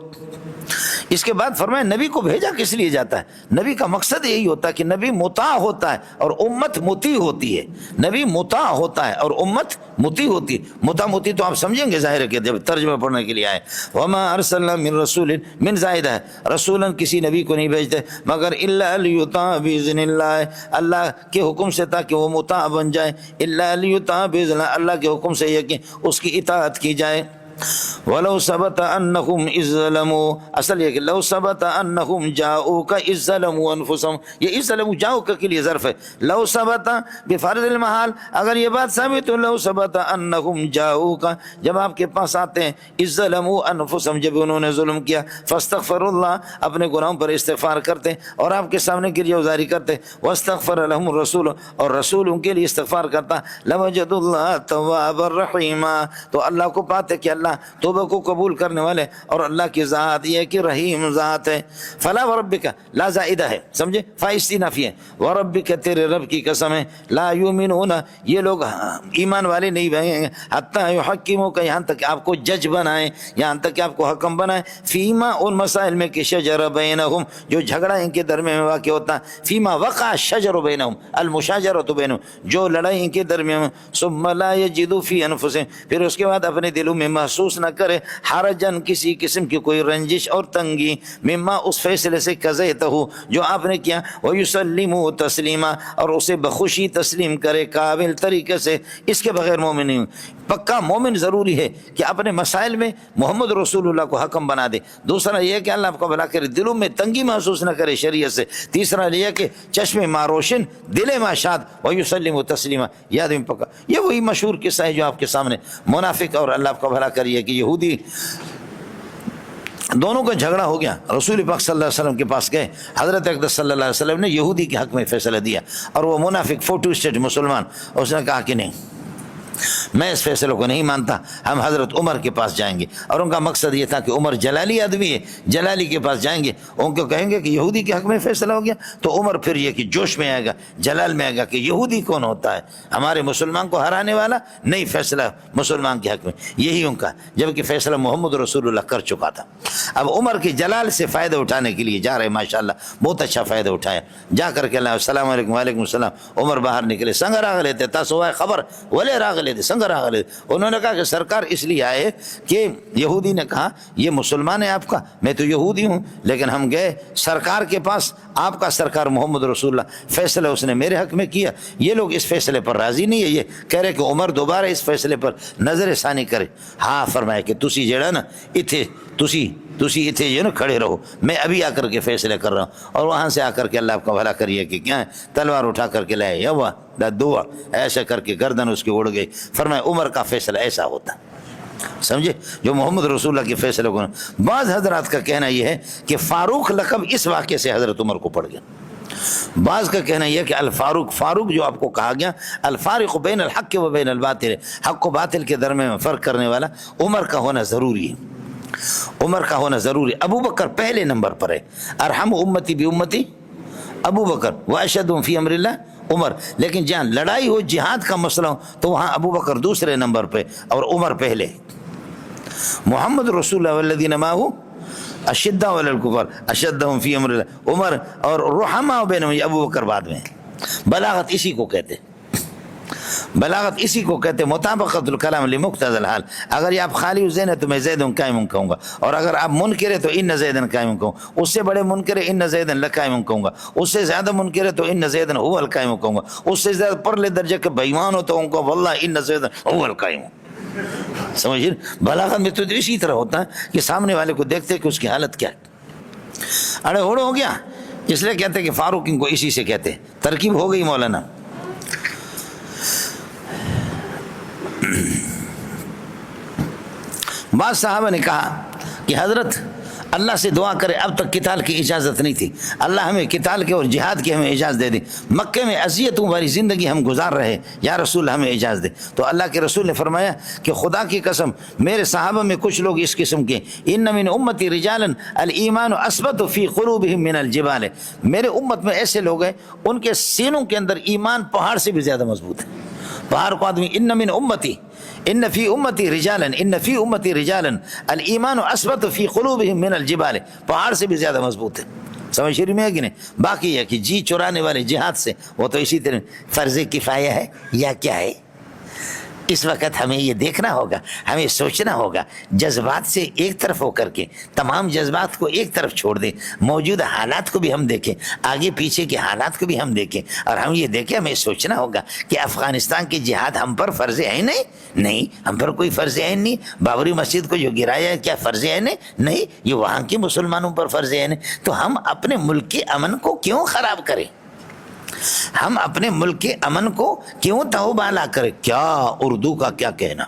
اس کے بعد فرمایا نبی کو بھیجا کس لیے جاتا ہے؟ نبی کا مقصد یہی ہوتا ہے کہ نبی مطاع ہوتا ہے اور امت مطیع ہوتی ہے، نبی مطاع ہوتا ہے اور امت مطیع ہوتی ہے۔ مطاع مطیع تو آپ سمجھیں گے ظاہر ہے کہ جب ترجمہ پڑھنے کے لیے آئے، وما ارسلنا من رسول، من زائدہ ہے، رسولا کسی نبی کو نہیں بھیجتے مگر الا لیطاع باذن اللہ، اللہ کے حکم سے تاکہ وہ مطاع بن جائے، الا لیطاع باذن اللہ، اللہ کے حکم سے یہ کہ اس کی اطاعت کی جائے۔ وَلَوْ ثَبَتَ أَنَّهُمْ إِذْ ظَلَمُوا، اصل یہ کہ لو ثبت أَنَّهُمْ جَاءُوكَ إِذْ ظَلَمُوا أَنفُسَهُمْ، یہ إِذْ ظَلَمُوا جَاءُوكَ کے لیے ظرف ہے، لو ثبت بفرض المحال، اگر یہ بات ثابت ہو، لو ثبت أَنَّهُمْ جَاءُوكَ، جب آپ کے پاس آتے ہیں، إِذْ ظَلَمُوا أَنفُسَهُمْ، جب انہوں نے ظلم کیا، فاستغفروا اللہ، اپنے گناہوں پر استغفار کرتے اور آپ کے سامنے گریہوزاری کرتے، واستغفر لهم الرسول، اور رسول ان کے لیے استغفار کرتا، لوجدوا اللہ توابا رحیما، تو اللہ کو پاتے کہ اللہ توبہ کو قبول کرنے والے، اور اللہ کی ذات یہ کہ رحیم ذات ہے۔ فلا وربک، لا زائدہ ہے، سمجھے، فا استنافی ہے، وربک، تیرے رب کی قسم ہے، لا یؤمنون، یہ لوگ ایمان والے نہیں بنیں گے، حتی یحکموک، یہاں تک کہ آپ کو جج بنائیں، یہاں تک کہ آپ کو حکم بنائیں، فیما، ان مسائل میں کہ شجر بینہم، جو جھگڑا ان کے درمیان میں واقع ہوتا ہے، فیما وقع الشجر بینہم، المشاجرۃ بینہم، جو لڑائی ان کے درمیان، ثم لا یجدوا فی انفسہم، پھر اس کے بعد اپنے دلوں میں محسوس نہ کرے، حرجن، کسی قسم کی کوئی رنجش اور تنگی، مما، اس فیصلے سے قضیتہ، جو آپ نے کیا، ویسلموا تسلیما، اور اسے بخوشی تسلیم کرے کامل طریقے سے، اس کے بغیر مومن نہیں۔ پکا مومن ضروری ہے کہ اپنے مسائل میں محمد رسول اللہ کو حکم بنا دے، دوسرا یہ کہ اللہ آپ کو بھلا کرے، دلوں میں تنگی محسوس نہ کرے شریعت سے، تیسرا یہ کہ چشم ماں روشن، دل ماں شاد، ویسلموا تسلیما، یہ آدمی پکا۔ یہ وہی مشہور قصہ ہے جو آپ کے سامنے، منافق اور اللہ آپ کا بھلا کریے کہ یہودی دونوں کا جھگڑا ہو گیا، رسول پاک صلی اللہ علیہ وسلم کے پاس گئے، حضرت اقدس صلی اللہ علیہ وسلم نے یہودی کے حق میں فیصلہ دیا، اور وہ منافق فوٹو اسٹیٹ مسلمان، اس نے کہا کہ نہیں، میں اس فیصلے کو نہیں مانتا، ہم حضرت عمر کے پاس جائیں گے، اور ان کا مقصد یہ تھا کہ عمر جلالی آدمی ہے، جلالی کے پاس جائیں گے، ان کو کہیں گے کہ یہودی کے حق میں فیصلہ ہو گیا، تو عمر پھر یہ کہ جوش میں آئے گا، جلال میں آئے گا کہ یہودی کون ہوتا ہے، ہمارے مسلمان کو ہرانے والا نہیں، فیصلہ مسلمان کے حق میں، یہی ان کا، جبکہ فیصلہ محمد رسول اللہ کر چکا تھا۔ اب عمر کے جلال سے فائدہ اٹھانے کے لیے جا رہے، ماشاءاللہ بہت اچھا فائدہ اٹھایا، جا کر کے اللہ السلام علیکم، وعلیکم السلام، عمر باہر نکلے، سنگ راغ لیتے تاسو خبر ولے راغ لیتے، سنگ راغ لیتے، انہوں نے کہا کہ سرکار اس لیے آئے کہ یہودی نے کہا یہ مسلمان ہے آپ کا، میں تو یہودی ہوں، لیکن ہم گئے سرکار کے پاس، آپ کا سرکار محمد رسول اللہ، فیصلہ اس نے میرے حق میں کیا، یہ لوگ اس فیصلے پر راضی نہیں ہے، یہ کہہ رہے کہ عمر دوبارہ اس فیصلے پر نظر ثانی کرے۔ ہاں فرمایا کہ تسی جڑا نا اتھے تسی اتھے جو نا کھڑے رہو، میں ابھی آ کر کے فیصلے کر رہا ہوں، اور وہاں سے آ کر کے اللہ آپ کا بھلا کریے کہ کیا ہے، تلوار اٹھا کر کے لائے، یوا دا دعا، ایسا کر کے گردن اس کی اڑ گئی۔ فرمایا عمر کا فیصلہ ایسا ہوتا، سمجھے، جو محمد رسول اللہ کے فیصلے کو۔ بعض حضرات کا کہنا یہ ہے کہ فاروق لقب اس واقعے سے حضرت عمر کو پڑ گیا، بعض کا کہنا یہ کہ الفاروق، فاروق جو آپ کو کہا گیا، الفارق بین الحق و بین الباطل، حق و باطل کے درمیان میں فرق کرنے والا عمر کا ہونا ضروری ہے۔ عمر کا ہونا ضروری. ابو بکر پہلے نمبر پر ہے. ارحم امتی بھی امتی ابو بکر و اشدہم فی امر اللہ عمر. لیکن جہاں لڑائی ہو جہاد کا مسئلہ ہو تو وہاں ابو بکر دوسرے نمبر پہ اور عمر پہلے. محمد رسول اللہ والذین معہ اشداء علی الکفار اشدہم فی امر اللہ عمر اور رحماء بینہم ابو بکر بعد میں. بلاغت اسی کو کہتے, بلاغت اسی کو کہتے مطابقت الکلام لمقتضى الحال. اگر یہ آپ خالی ذہن ہے تو میں زید قائم کہوں گا, اور اگر آپ منکر ہے تو ان زید قائم کہوں. اس سے بڑے منکر ہے ان زید لقائم کہوں گا. اس سے زیادہ منکر ہے تو ان زید هو القائم کہوں گا. اس سے زیادہ پرلے درجے کے بے ایمان ہو تو ان کو واللہ ان زید هو القائم. سمجھیے بلاغت میں تو اسی طرح ہوتا ہے کہ سامنے والے کو دیکھتے کہ اس کی حالت کیا ہے. اڑے ہوڑ ہو گیا, اس لیے کہتے ہیں کہ فاروق ان کو اسی سے کہتے. ترکیب ہو گئی مولانا. بعض صحابہ نے کہا کہ حضرت اللہ سے دعا کرے, اب تک قتال کی اجازت نہیں تھی, اللہ ہمیں قتال کے اور جہاد کی ہمیں اجازت دے دے. مکے میں اذیتوں والی زندگی ہم گزار رہے, یا رسول ہمیں اجازت دے. تو اللہ کے رسول نے فرمایا کہ خدا کی قسم میرے صحابہ میں کچھ لوگ اس قسم کے, ان من امتی رجالا الایمان اثبت فی قلوبہم من الجبال. میرے امت میں ایسے لوگ ہیں ان کے سینوں کے اندر ایمان پہاڑ سے بھی زیادہ مضبوط ہے. پہاڑ کو آدمی ان من امتی ان فی امتی رجالا ان فی امتی رجالا الایمان اثبت فی قلوبہم من الجبال. پہاڑ سے بھی زیادہ مضبوط ہے. سمجھ شریف میں ہے کہ نہیں؟ باقی ہے کہ جی چرانے والے جہاد سے وہ تو اسی طرح فرض کفایہ ہے یا کیا ہے. اس وقت ہمیں یہ دیکھنا ہوگا, ہمیں سوچنا ہوگا, جذبات سے ایک طرف ہو کر کے تمام جذبات کو ایک طرف چھوڑ دیں, موجودہ حالات کو بھی ہم دیکھیں, آگے پیچھے کے حالات کو بھی ہم دیکھیں, اور ہم یہ دیکھیں ہمیں سوچنا ہوگا کہ افغانستان کی جہاد ہم پر فرض عین ہے؟ نہیں, ہم پر کوئی فرض عین نہیں. بابری مسجد کو جو گرایا ہے کیا فرض عین ہے؟ نہیں, یہ وہاں کے مسلمانوں پر فرض عین ہے. تو ہم اپنے ملک کے امن کو کیوں خراب کریں؟ ہم اپنے ملک کے امن کو کیوں تہوبالا کریں؟ کیا اردو کا کیا کہنا,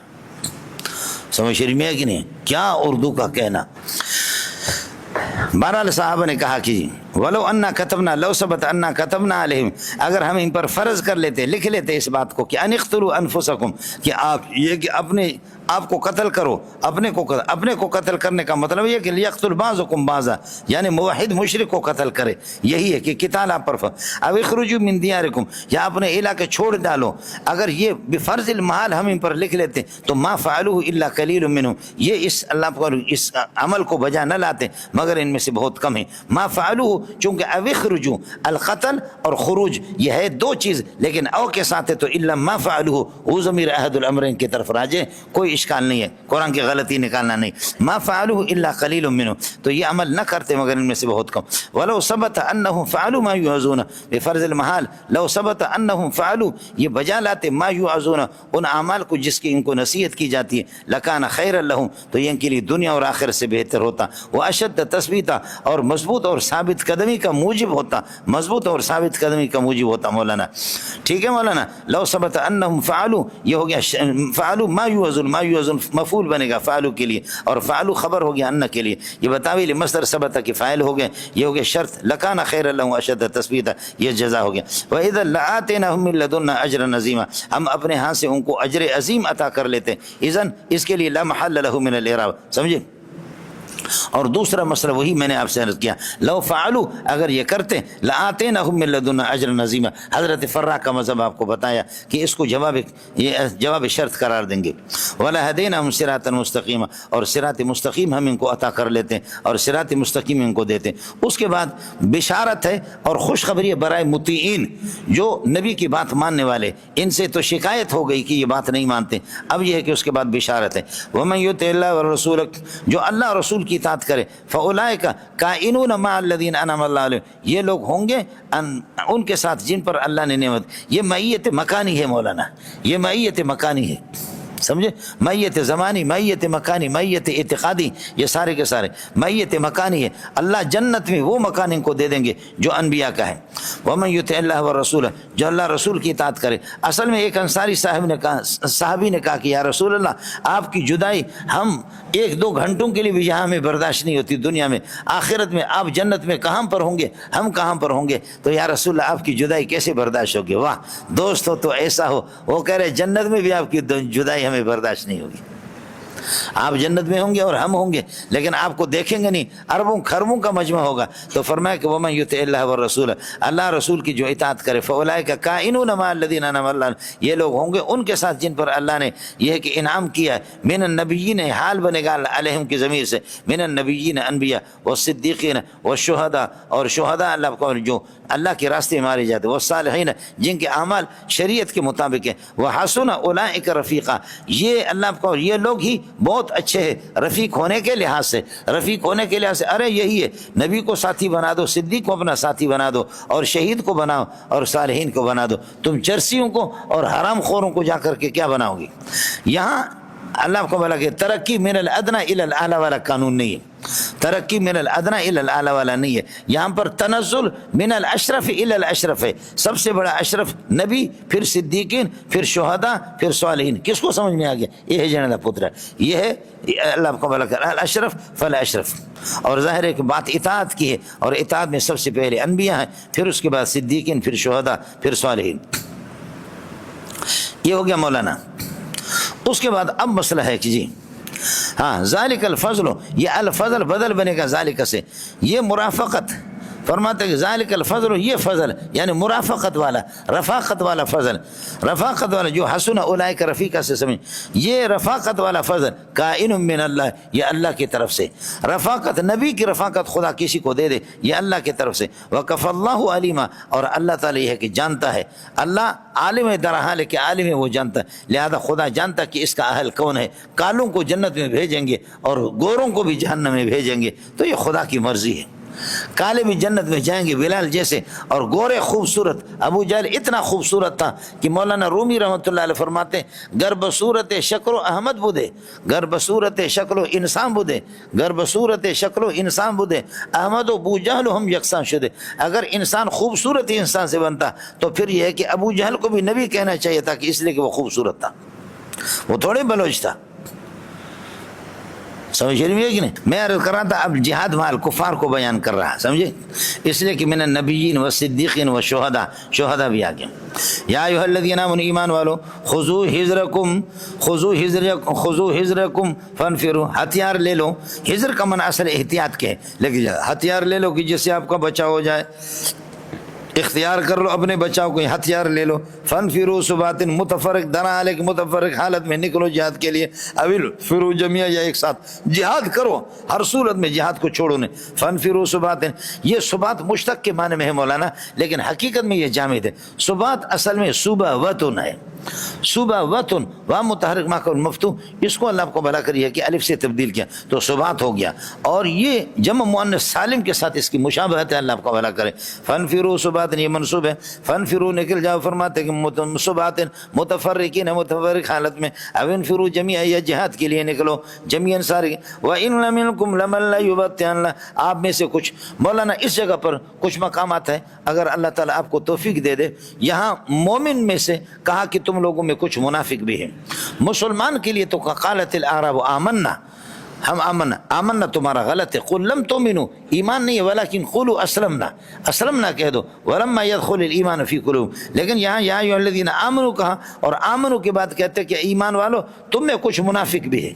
سمجھ شریف میں ہے کہ نہیں؟ کیا اردو کا کہنا. بہرحال صحابہ نے کہا کہ ولو انا کتبنا لو ثبت انا کتبنا علیہم, اگر ہم ان پر فرض کر لیتے, لکھ لیتے اس بات کو کہ ان اقتلوا انفسکم, کہ آپ یہ کہ اپنے آپ کو قتل کرو, اپنے کو قتل کرنے کا مطلب یہ کہ لیقتل بعضکم بعضا, یعنی موحد مشرک کو قتل کرے. یہی ہے کہ قتال آپ پر او اخرجوا من دیارکم, یا اپنے علاقے چھوڑ ڈالو. اگر یہ بفرض المحال ہم ان پر لکھ لیتے تو ما فعلوه الا قلیل منهم, یہ اس اللہ پر اس عمل کو بجا نہ لاتے مگر ان میں سے بہت کم ہیں. ما فعلوه چونکہ او اخرجوا القتل اور خروج یہ ہے دو چیز, لیکن او کے ساتھ ہے تو الا ما فعلوه وہ ضمیر احد الامرین کی طرف راجع, کوئی اشکال نہیں ہے, قرآن کی غلطی نکالنا نہیں. ما فعلوه الا قلیل منهم, تو یہ عمل نہ کرتے مگر ان میں سے بہت کم. ولو ثبت انهم فعلوا ما يوعظون بفرض المحال, لو ثبت انهم فعلوا, یہ بجا لاتے ما يوعظون ان اعمال کو جس کی ان کو نصیحت کی جاتی ہے, لکان خیر لهم, تو یہ ان کے لیے دنیا اور آخرت سے بہتر ہوتا. واشد تثبیتا, اور مضبوط اور ثابت قدمی کا موجب ہوتا, مضبوط اور ثابت قدمی کا موجب ہوتا. مولانا ٹھیک ہے مولانا. لو ثبت انهم فعلوا, یہ ہو گیا فعلوا ما يوعظون, ما يوعظون مفعول بنے گا فعلوا کے لیے, اور فعلوا خبر ہو گیا ان کے لیے. یہ بتاویل مصدر ثبت کہ فاعل ہو گئے, یہ ہو گیا شرط لکان خیر لهم اشد تثبیتا, یہ جزا ہو گیا. واذا لآتیناهم من لدنا اجرا عظیما, ہم اپنے ہاں سے ان کو اجر عظیم عطا کر لیتے. اذن اس کے لیے لا محل له من الاعراب, سمجھے. اور دوسرا مسئلہ وہی میں نے آپ سے عرض کیا, لو فعلوا, اگر یہ کرتے, لآتیناهم من لدنا اجرا عظیما. حضرت فرا کا مذہب آپ کو بتایا کہ اس کو جواب شرط قرار دیں گے. ولہدیناهم صراطا مستقیما, اور صراط مستقیم ہم ان کو عطا کر لیتے اور صراط مستقیم ان کو دیتے. اس کے بعد بشارت ہے اور خوشخبری ہے برائے مطیعین, جو نبی کی بات ماننے والے. ان سے تو شکایت ہو گئی کہ یہ بات نہیں مانتے, اب یہ ہے کہ اس کے بعد بشارت ہے. ومن یطع اللہ والرسول, جو اللہ رسول کی اطاعت کرے, فاولئک کائنون مع الذین انعم اللہ علیہم, یہ لوگ ہوں گے ان کے ساتھ جن پر اللہ نے نعمت. یہ معیت مکانی ہے مولانا, یہ معیت مکانی ہے, سمجھے. معیت زمانی, معیت مکانی, معیت اعتقادی, یہ سارے کے سارے معیت مکانی ہے. اللہ جنت میں وہ مکان ان کو دے دیں گے جو انبیاء کا ہے. ومن یطع اللہ والرسول, جو اللہ رسول کی اطاعت کرے. اصل میں ایک انصاری صحابی نے کہا کہ یا رسول اللہ, آپ کی جدائی ہم 1-2 گھنٹوں کے لیے بھی یہاں ہمیں برداشت نہیں ہوتی دنیا میں, آخرت میں آپ جنت میں کہاں پر ہوں گے, ہم کہاں پر ہوں گے, تو یا رسول اللہ آپ کی جدائی کیسے برداشت ہوگی. واہ دوست ہو تو ایسا ہو, وہ کہہ رہے جنت میں بھی آپ کی جدائی ہمیں برداشت نہیں ہوگی. آپ جنت میں ہوں گے اور ہم ہوں گے، لیکن آپ کو دیکھیں گے نہیں، اربوں خربوں کا مجمع ہوگا۔ تو فرمایا کہ وَمَن يُطِعِ اللَّهَ وَالرَّسُولَ، اللہ رسول کی جو اطاعت کرے، فَأُولَٰئِکَ کَائِنُونَ مَعَ الَّذِينَ أَنْعَمَ اللَّهُ عَلَيْهِمْ، یہ لوگ ہوں گے ان کے ساتھ جن پر اللہ نے یہ کہ انعام کیا ہے، من النبیین، حال بنے گا علیہم کی ضمیر سے، من النبیین انبیاء، والصدیقین والشہداء، اور شہداء اللہ کو جو اللہ کے راستے میں مارے جاتے، والصالحین جن کے اعمال شریعت کے مطابق ہیں، وحسن اولئک رفیقا، یہ اللہ کو یہ لوگ ہی بہت اچھے ہیں رفیق ہونے کے لحاظ سے، رفیق ہونے کے لحاظ سے ارے یہی ہے، نبی کو ساتھی بنا دو، صدیق کو اپنا ساتھی بنا دو، اور شہید کو بناؤ اور صالحین کو بنا دو، تم چرسیوں کو اور حرام خوروں کو جا کر کے کیا بناؤ گی؟ یہاں اللہ کو بولا کہ ترقی من الادنی الی الاعلی والا قانون نہیں ہے، ترقی من الادنی الی الاعلی والا نہیں ہے، یہاں پر تنزل من الاشرف الی الاشرف ہے، سب سے بڑا اشرف نبی، پھر صدیقین، پھر شہداء، پھر صالحین۔ کس کو سمجھ میں آ گیا؟ یہ ہے جنت کا پتر، یہ ہے اللہ کو بولا کہ الاشرف فالاشرف، اور ظاہر ہے کہ بات اطاعت کی ہے، اور اطاعت میں سب سے پہلے انبیاء ہیں، پھر اس کے بعد صدیقین، پھر شہداء، پھر صالحین۔ یہ ہو گیا مولانا۔ اس کے بعد اب مسئلہ ہے کہ جی ہاں ذالک الفضل، یہ الفضل بدل بنے گا ذالک سے، یہ مرافقت، فرماتے کہ ذالک الفضل، یہ فضل یعنی مرافقت والا، رفاقت والا فضل، رفاقت والا جو حسن اولئک رفیقہ سے سمجھ، یہ رفاقت والا فضل کائن من اللہ، یہ اللہ کی طرف سے، رفاقت نبی کی رفاقت خدا کسی کو دے دے، یہ اللہ کی طرف سے، وکفی اللہ علیما، اور اللہ تعالیٰ یہ ہے کہ جانتا ہے، اللہ عالم ہے، در حال کہ عالم ہے وہ جانتا ہے، لہذا خدا جانتا کہ اس کا اہل کون ہے، کالوں کو جنت میں بھیجیں گے اور گوروں کو بھی جہنم میں بھیجیں گے، تو یہ خدا کی مرضی ہے، کالے بھی جنت میں جائیں گے بلال جیسے، اور گورے خوبصورت، ابو جہل اتنا خوبصورت تھا کہ مولانا رومی رحمۃ اللہ علیہ فرماتے ہیں گر بصورت شکل و احمد بدے، گر بصورت شکل و انسان بدے، گر بصورت شکل و انسان بدے، احمد و ابو جہل ہم یکساں شدے، اگر انسان خوبصورت انسان سے بنتا تو پھر یہ ہے کہ ابو جہل کو بھی نبی کہنا چاہیے تھا، کہ اس لیے کہ وہ خوبصورت تھا، وہ تھوڑے بلوچ تھا۔ سمجھ رہی ہے کہ نہیں؟ میں عرض کر رہا تھا اب جہاد مال کفار کو بیان کر رہا، سمجھے، اس لیے کہ من النبیین والصدیقین والشہداء، شہداء بھی آگے۔ یا ایھا الذین آمنوا، ایمان والو، خذوا حذرکم، خذوا حذرکم فانفروا، ہتھیار لے لو، حذر کا معنی اصل احتیاط کے ہے، لیکن ہتھیار لے لو کہ جس سے آپ کا بچاؤ ہو جائے، اختیار کر لو اپنے بچاؤ کو، ہتھیار لے لو، فانفروا ثبات، متفرق دنا علیک، متفرق حالت میں نکلو جہاد کے لیے، اویل فرو جميعا، یا ایک ساتھ جہاد کرو، ہر صورت میں جہاد کو چھوڑو نہیں، فانفروا ثبات، یہ ثبات مشتق کے معنی میں ہے مولانا، لیکن حقیقت میں یہ جامد ہے، ثبات اصل میں صوبہ وطن ہے، صوبہ وطن، وہاں متحرک ماکن مفتوح، اس کو اللہ کو بھلا کریے کہ الف سے تبدیل کیا تو ثبات ہو گیا، اور یہ جمع مؤنث سالم کے ساتھ اس کی مشابہت ہے، اللہ کو بھلا کرے۔ فانفروا ثبات، یہ منصوب ہے، فانفروا نکل جاؤ، فرماتے کہ ثبات متفرقین، متفرق حالت میں، او انفروا جميعا، یا جہاد کے لیے نکلو جميعا سارے، وان منکم لمن لا یبطئن، آپ میں سے کچھ، مولانا اس جگہ پر کچھ مقامات ہیں، اگر اللہ تعالیٰ آپ کو توفیق دے دے، یہاں مومن میں سے کہا کہ تم لوگوں میں کچھ منافق بھی ہیں، مسلمان کے لیے تو قالت الاعراب آمنا، ہم آمنا تمہارا غلط ہے، قل لم تؤمنوا، ایمان نہیں ہے، ولکن قولوا اسلمنا، اسلمنا کہہ دو، ولما يدخل الايمان في قلوب، لیکن یہاں یا ایھا الذین آمنوا کہا، اور آمنوا کے بعد کہتے ہیں کہ ایمان والو تم میں کچھ منافق بھی ہے،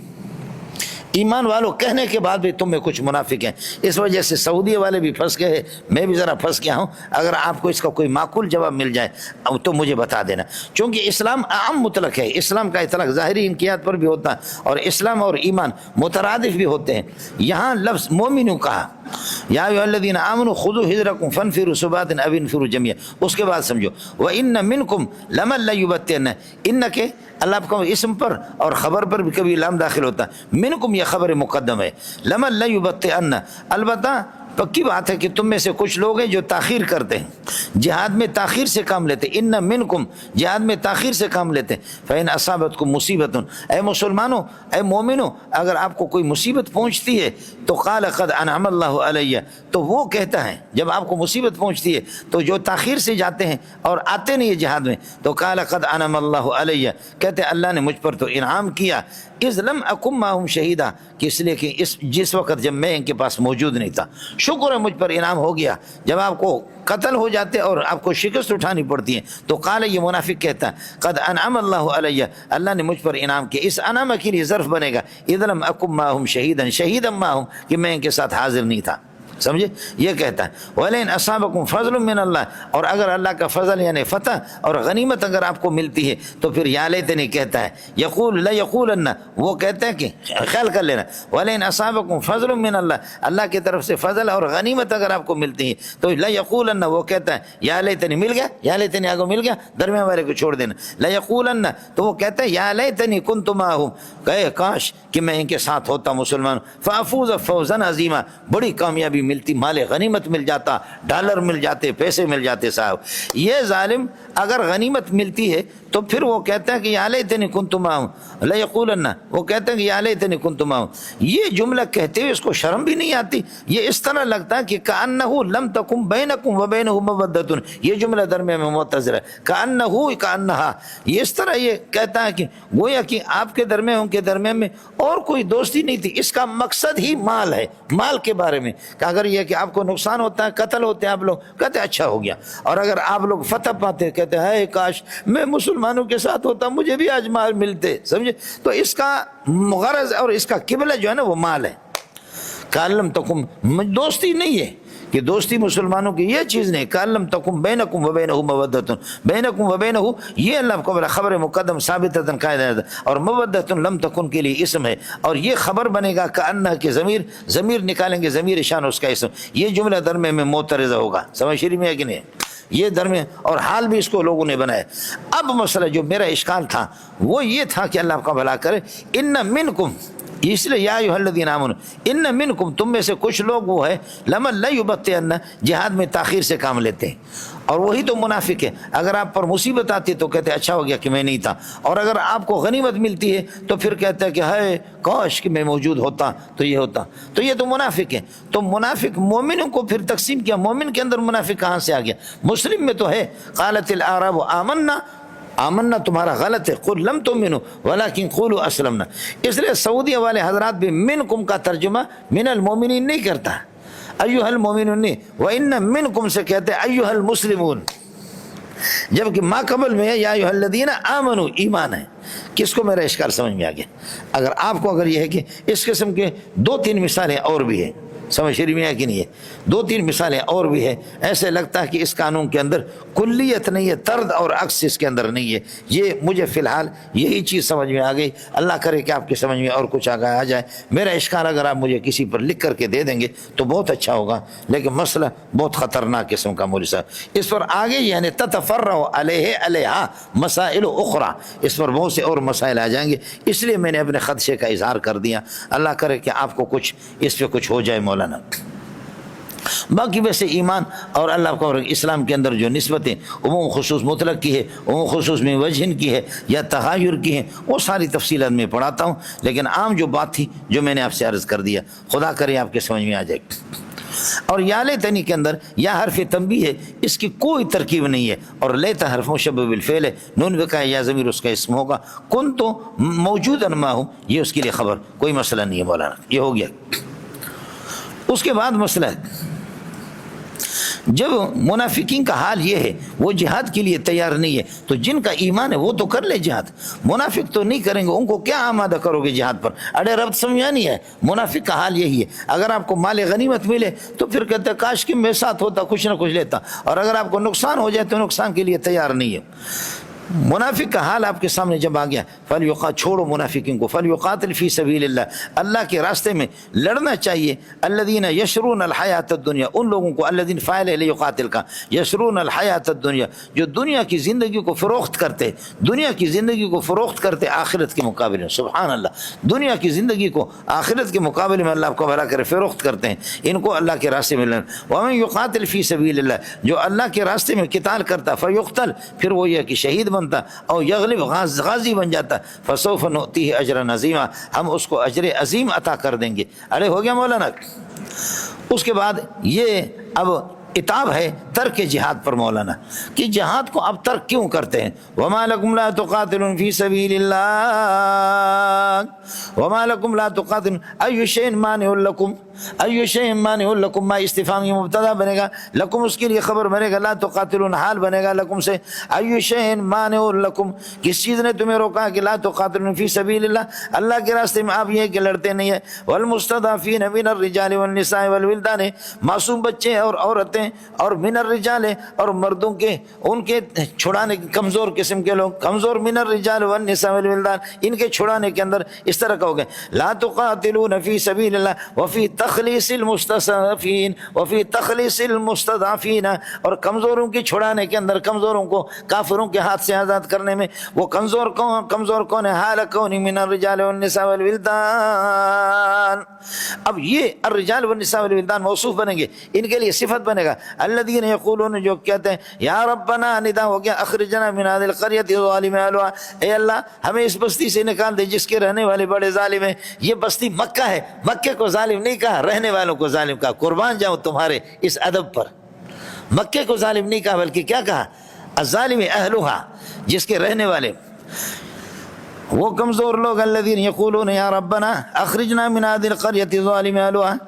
ایمان والو کہنے کے بعد بھی تم میں کچھ منافق ہیں، اس وجہ سے سعودی والے بھی پھنس گئے ہیں، میں بھی ذرا پھنس گیا ہوں، اگر آپ کو اس کا کوئی معقول جواب مل جائے تو مجھے بتا دینا، چونکہ اسلام عام مطلق ہے، اسلام کا اطلاق ظاہری انقیاد پر بھی ہوتا ہے، اور اسلام اور ایمان مترادف بھی ہوتے ہیں، یہاں لفظ مومنوں کہا، یا ایھا الذین آمنوا خذوا حذرکم فانفروا ثبات او انفروا جميعا، اس کے بعد سمجھو، وان منکم لمن لا یبطئن، ان کے اللہ کو اسم پر اور خبر پر بھی کبھی لام داخل ہوتا ہے، منکم یہ خبر مقدم ہے، لمن لا یبطئن، البتہ پکی بات ہے کہ تم میں سے کچھ لوگ ہیں جو تاخیر کرتے ہیں، جہاد میں تاخیر سے کام لیتے، ان منکم، جہاد میں تاخیر سے کام لیتے، فإن اصابتکم مصیبت، اے مسلمانوں، اے مومنوں، اگر آپ کو کوئی مصیبت پہنچتی ہے تو قال قد انعم اللہ علی، تو وہ کہتا ہے جب آپ کو مصیبت پہنچتی ہے تو جو تاخیر سے جاتے ہیں اور آتے نہیں جہاد میں تو قال قد انعم اللہ علی، کہتے اللہ نے مجھ پر تو انعام کیا، اذ لم اکم معہم شہیدا، کہ اس لیے کہ جس وقت جب میں ان کے پاس موجود نہیں تھا، شکر ہے مجھ پر انعام ہو گیا جب آپ کو قتل ہو جاتے اور آپ کو شکست اٹھانی پڑتی ہے. تو قال یہ منافق کہتا ہے قد انعم اللہ علیہ اللہ نے مجھ پر انعام کیا. اس انعام کے لیے ظرف بنے گا اذ لم اکن معہم شہیدا معہم کہ میں ان کے ساتھ حاضر نہیں تھا. سمجھے یہ کہتا ہے وَلَئِنْ أَصَابَكُمْ فَضْلٌ مِّنَ اللَّهِ اور اگر اللہ کا فضل یعنی فتح اور غنیمت اگر آپ کو ملتی ہے تو پھر یا لیتنی کہتا ہے یقول لا یقولن وہ کہتا ہے کہ خیال کر لینا وَلَئِنْ أَصَابَكُمْ فَضْلٌ مِّنَ اللَّهِ اللہ کی طرف سے فضل اور غنیمت اگر آپ کو ملتی ہے تو لا یقولن وہ کہتا ہے یا لیتنی مل گیا یا لیتنی آگے مل گیا درمیان والے کو چھوڑ دینا لا یقولن تو وہ کہتا ہے یا لیتنی کنت معہم کہے کاش کہ میں ان کے ساتھ ہوتا مسلمان فافوز فوزا عظیما بڑی کامیابی ملتی مال غنیمت مل جاتا ڈالر مل جاتے پیسے مل جاتے. صاحب یہ ظالم اگر غنیمت ملتی ہے تو پھر وہ کہتا ہے کہ یا لیتنی کنت معہم لا یقولن وہ کہتا ہے کہ یا لیتنی کنت معہم. یہ جملہ کہتے ہوئے اس کو شرم بھی نہیں آتی. یہ اس طرح لگتا ہے کہ کأنہ لم تکن بینکم وبینہ مودۃ یہ جملہ درمیان میں معتذر ہے کأنہ کأنہا یہ اس طرح یہ کہتا ہے کہ گویا کہ آپ کے درمیان ان کے درمیان میں اور کوئی دوستی نہیں تھی. اس کا مقصد ہی مال ہے مال کے بارے میں کہ اگر یہ کہ آپ کو نقصان ہوتا ہے قتل ہوتے ہیں آپ لوگ کہتے اچھا ہو گیا اور اگر آپ لوگ فتح پاتے کہتے ہیں کاش میں مسلمانوں کے ساتھ ہوتا مجھے بھی آج مال ملتے. سمجھے تو اس کا غرض اور اس کا قبلہ جو ہے نا وہ مال ہے. کالم تکم دوستی نہیں ہے کہ دوستی مسلمانوں کی یہ چیز نہیں. کالم تکم بینکم وبینہ مودۃ بینکم وبینہ یہ اللہ کو خبر مقدم ثابتۃ قاعدہ اور مودۃ لم تکن کے لیے اسم ہے اور یہ خبر بنے گا کأنہ کہ ضمیر نکالیں گے ضمیر شان اس کا اسم. یہ جملہ درمیان میں معترضہ ہوگا سمجھ شریف میں ہے کہ نہیں یہ درمیان اور حال بھی اس کو لوگوں نے بنایا. اب مسئلہ جو میرا اشکال تھا وہ یہ تھا کہ اللہ آپ کا بھلا کرے ان منکم اس لیے یا ایھا الذین آمنوا ان منکم تم میں سے کچھ لوگ وہ ہے لمن لیبطئن جہاد میں تاخیر سے کام لیتے ہیں اور وہی تو منافق ہے. اگر آپ پر مصیبت آتی تو کہتے اچھا ہو گیا کہ میں نہیں تھا اور اگر آپ کو غنیمت ملتی ہے تو پھر کہتا ہے کہ ہے کاش کہ میں موجود ہوتا تو یہ ہوتا. تو یہ تو منافق ہے. تو منافق مومنوں کو پھر تقسیم کیا مومن کے اندر منافق کہاں سے آ گیا؟ مسلم میں تو ہے قالت الاعراب آمنا آمنا تمہارا غلط ہے قل لم تؤمنوا ولکن قولوا اسلمنا. اس لیے سعودیہ والے حضرات بھی منکم کا ترجمہ من المؤمنین نہیں کرتا ایھا المؤمنون نہیں وان منکم سے کہتے ایھا المسلمون جبکہ ما قبل میں ہے یا ایھا الذین آمنوا ایمان ہے. کس کو میرا اشکال سمجھ میں آ گیا؟ اگر آپ کو اگر یہ ہے کہ اس قسم کے 2-3 مثالیں اور بھی ہیں سمجھ شریف میں ہے کہ نہیں ہے 2-3 مثالیں اور بھی ہے ایسے لگتا ہے کہ اس قانون کے اندر کلیت نہیں ہے طرد اور عکس اس کے اندر نہیں ہے. یہ مجھے فی الحال یہی چیز سمجھ میں آ گئی. اللہ کرے کہ آپ کے سمجھ میں اور کچھ آگے آ جائے. میرا اشکال اگر آپ مجھے کسی پر لکھ کر کے دے دیں گے تو بہت اچھا ہوگا لیکن مسئلہ بہت خطرناک قسم کا مولوی صاحب. اس پر آگے یعنی تتفرع علیہا مسائل اخرى اس پر بہت سے اور مسائل آ جائیں گے اس لیے میں نے اپنے خدشے کا اظہار کر دیا. اللہ کرے کہ آپ کو کچھ اس پہ کچھ ہو جائے مولانا. باقی ویسے ایمان اور اللہ کو اسلام کے اندر جو نسبتیں عموم خصوص مطلق کی ہے عموم خصوص میں وجہن کی ہے یا تغیر کی ہے وہ ساری تفصیلات میں پڑھاتا ہوں لیکن عام جو بات تھی جو میں نے آپ سے عرض کر دیا خدا کرے آپ کے سمجھ میں آ جائے. اور یا لیتنی کے اندر یا حرف تنبیہ ہے اس کی کوئی ترکیب نہیں ہے اور لیتا حرف مشبہ بالفعل ہے نون وقع یا ضمیر اس کا اسم ہوگا کن تو موجودا معہم یہ اس کے لیے خبر کوئی مسئلہ نہیں ہے مولانا. یہ ہو گیا. اس کے بعد مسئلہ جب منافقین کا حال یہ ہے وہ جہاد کے لیے تیار نہیں ہے تو جن کا ایمان ہے وہ تو کر لے جہاد. منافق تو نہیں کریں گے ان کو کیا آمادہ کرو گے جہاد پر؟ اڑے رب سمجھا نہیں ہے. منافق کا حال یہی ہے اگر آپ کو مال غنیمت ملے تو پھر کہتے ہیں کاش کہ میں ساتھ ہوتا کچھ نہ کچھ لیتا اور اگر آپ کو نقصان ہو جائے تو نقصان کے لیے تیار نہیں ہے. منافق کا حال آپ کے سامنے جب آ گیا چھوڑو منافقین کو فلیقاتل فی سبیل اللہ اللہ کے راستے میں لڑنا چاہیے. الذین یشرون الحیات الدنیا ان لوگوں کو الذین فاعل ہے لیقاتل کا یشرون الحیات الدنیا جو دنیا کی زندگی کو فروخت کرتے دنیا کی زندگی کو فروخت کرتے آخرت کے مقابلے میں. سبحان اللہ دنیا کی زندگی کو آخرت کے مقابلے میں اللہ آپ کو بھلا کرے فروخت کرتے ہیں. ان کو اللہ کے راستے میں لڑنا. ومن یقاتل فی سبیل اللہ جو اللہ کے راستے میں قتال کرتا فیقتل پھر وہ یہ کہ شہید بنتا اور یغلب غازی بن جاتا فسوف نؤتیہ اجرا عظیما ہم اس کو اجر عظیم عطا کر دیں گے. ارے ہو گیا مولانا. اس کے بعد یہ اب اتاب ہے ترک جہاد پر مولانا کہ جہاد کو اب ترک کیوں کرتے ہیں؟ وما لکم لا تقاتلون فی سبیل اللہ وما لکم لا تقاتلون ای شیء مانع لکم ای شیء مانع لکم ما استفہامی مبتدا بنے گا، لکم اس کے لیے خبر بنے گا، لا تقاتلون حال بنے گا لکم سے، ای شیء مانع لکم کس چیز نے تمہیں روکا کہ لا تقاتلون فی سبیل اللہ اللہ کے راستے میں آپ یہ کہ لڑتے نہیں ہیں، والمستضعفین من الرجال والنساء والولدان معصوم بچے اور عورتیں اور من الرجال اور مردوں کے ان کے چھڑانے کمزور قسم کے لوگ، کمزور من الرجال والنساء والولدان ان کے چھڑانے کے اندر اس طرح کہو گے لا تقاتلون فی سبیل اللہ وفی تخلیص المستضعفین وفی تخلیص المستضعفین اور کمزوروں کی چھڑانے کے اندر کمزوروں کو کافروں کے ہاتھ سے آزاد کرنے میں وہ کمزور کون ہے؟ حال کون من الرجال والنساء والولدان۔ اب یہ الرجال والنساء والولدان موصوف بنیں گے، ان کے لیے صفت بنے گا الذین یقولون جو کہتے ہیں یا ربنا ندا ہو گیا اخرجنا من هذه القرية ظالم اهلها اے اللہ ہمیں اس بستی سے نکال دے جس کے رہنے والے بڑے ظالم ہیں۔ یہ بستی مکہ ہے، مکے کو ظالم نہیں کہا، رہنے والوں کو ظالم کہا۔ قربان جاؤں تمہارے اس ادب پر، مکے کو ظالم نہیں کہا بلکہ کیا کہا؟ الظالم اہلها جس کے رہنے والے وہ کمزور لوگ الذین یقولون یا ربنا اخرجنا من هذه القرية ظالم اهلها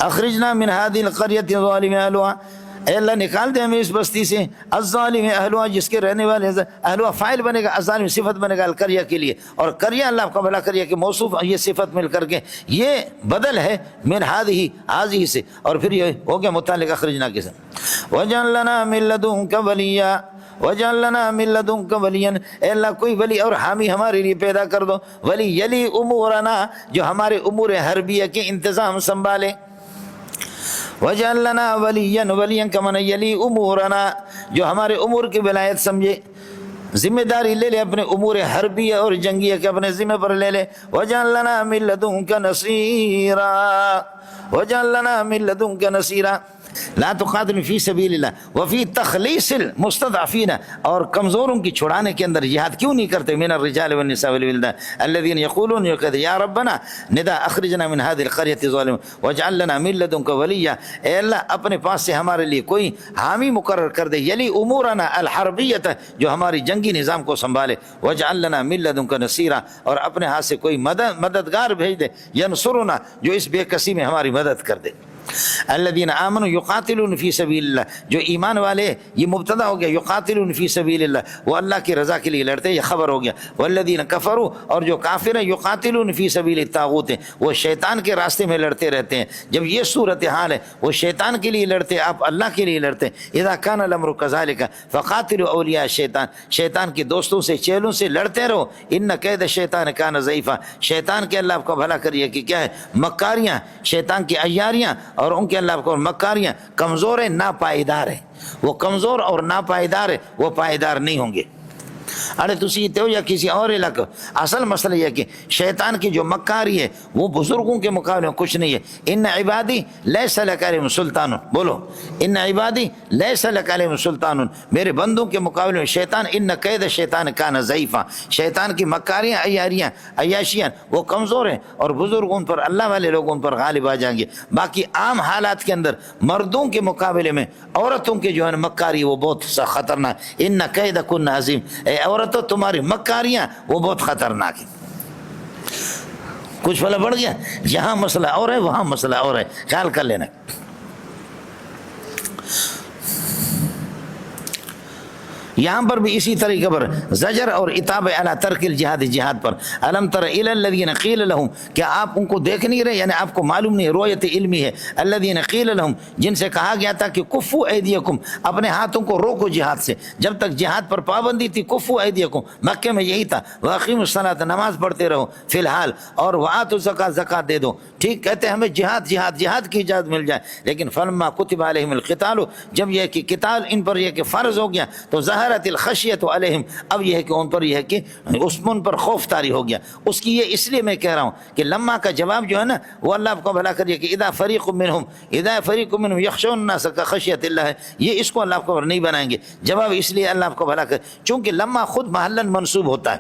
اخرجنا من هذه القرية ظالم اهلها اے اللہ نکال دے ہمیں اس بستی سے، الظالم اہلها جس کے رہنے والے، اہلها فاعل بنے گا، الظالم صفت بنے گا القریہ کے لیے، اور قریہ اللہ کا بھلا قریہ کے موصوف یہ صفت مل کر کے یہ بدل ہے من هذه سے، اور پھر یہ ہو گیا متعلق اخرجنا کے ساتھ وجعل لنا من لدنك ولیا وجعل لنا من لدنك ولیا اے اللہ کوئی ولی اور حامی ہمارے لیے پیدا کر دو، ولی یلی امورنا جو ہمارے امور حربیہ کے انتظام سنبھالے، وجعل لنا ولیا ولیا کمن یلی امورنا جو ہمارے امور کی ولایت سمجھے، ذمہ داری لے لے اپنے امور حربیہ اور جنگیہ کے اپنے ذمہ پر لے لے، وجعل لنا من لدنك نصیرا وجعل لنا من لدنك نصیرا لا تقاتل فی سبیل اللہ وفی تخلیص المستضعفین اور کمزوروں کی چھڑانے کے اندر جہاد کیوں نہیں کرتے؟ من الرجال والنساء والولدان الذین یقولون یہ کہتے یا ربنا ندا اخرجنا من هذه القرية ظالم واجعل لنا من لدنك ولیا اے اللہ اپنے پاس سے ہمارے لیے کوئی حامی مقرر کر دے، یلی امورنا الحربیت جو ہماری جنگی نظام کو سنبھالے، واجعل لنا من لدنك نصیرا اور اپنے ہاتھ سے کوئی مددگار بھیج دے، ینصرنا جو اس بے کسی میں ہماری مدد کر دے۔ الذین آمنوا یقاتلون فی سبیل اللہ جو ایمان والے، یہ مبتدا ہو گیا، یقاتلون فی سبیل اللہ وہ اللہ کی رضا کے لیے لڑتے، یہ خبر ہو گیا۔ والذین کفروا اور جو کافر ہیں یقاتلون فی سبیل الطاغوت وہ شیطان کے راستے میں لڑتے رہتے ہیں۔ جب یہ صورتحال ہے وہ شیطان کے لیے لڑتے، آپ اللہ کے لیے لڑتے۔ اذا کان الامر کذالک فقاتلوا اولیاء الشیطان شیطان کے دوستوں سے چیلوں سے لڑتے رہو، ان کید الشیطان کان ضعیفا شیطان کے اللہ آپ کو بھلا کریے کہ کیا ہے مکاریاں، شیطان کی عیاریاں اور ان کے اللہ کو مکاریاں کمزور ہیں، ناپائیدار ہیں، وہ کمزور اور ناپائیدار ہے، وہ پائیدار نہیں ہوں گے۔ ارے تسی تو یا کسی اور علاقہ، اصل مسئلہ یہ کہ شیطان کی جو مکاری ہے وہ بزرگوں کے مقابلے میں کچھ نہیں ہے۔ ان عبادی لیس لک علیہم سلطان، بولو ان عبادی لیس لک علیہم سلطان، میرے بندوں کے مقابلے میں شیطان ان قید شیطان کان ضعیفا شیطان کی مکاریاں عیاریاں عیاشیاں وہ کمزور ہیں، اور بزرگ ان پر اللہ والے لوگ ان پر غالب آ جائیں گے۔ باقی عام حالات کے اندر مردوں کے مقابلے میں عورتوں کے جو ہے مکاری وہ بہت خطرناک، ان قیدکن عظیم اے عورتوں تمہاری مکاریاں وہ بہت خطرناک ہیں۔ کچھ پھلا بڑھ گیا، یہاں مسئلہ اور ہے وہاں مسئلہ اور ہے، خیال کر لینا۔ یہاں پر بھی اسی طریقے پر زجر اور اتاب علی ترک الجہاد جہاد پر۔ الم تر الی الذین قیل لهم کیا آپ ان کو دیکھ نہیں رہے، یعنی آپ کو معلوم نہیں، رویت علمی ہے، الذین قیل لهم جن سے کہا گیا تھا کہ کفو ایدیکم اپنے ہاتھوں کو روکو جہاد سے، جب تک جہاد پر پابندی تھی کفو ایدیکم مکے میں یہی تھا، واقیموا الصلاۃ نماز پڑھتے رہو فی الحال، اور وآتوا الزکاۃ زکات دے دو، ٹھیک کہتے ہیں ہمیں جہاد کی اجازت مل جائے، لیکن فلما کتب علیہم القتال جب یہ کہ قتال ان پر یہ کہ فرض ہو گیا تو ظہرت الخشیۃ علیہم اب یہ ہے کہ ان پر یہ ہے کہ ان پر خوف طاری ہو گیا۔ اس کی یہ اس لیے میں کہہ رہا ہوں کہ لما کا جواب جو ہے نا وہ اللہ آپ کو بھلا کریے کہ اذا فریق منہم یخشون الناس کخشیۃ اللہ ہے، یہ اس کو اللہ آپ کو نہیں بنائیں گے جواب، اس لیے اللہ آپ کو بھلا کر چونکہ لما خود محلاً منصوب ہوتا ہے،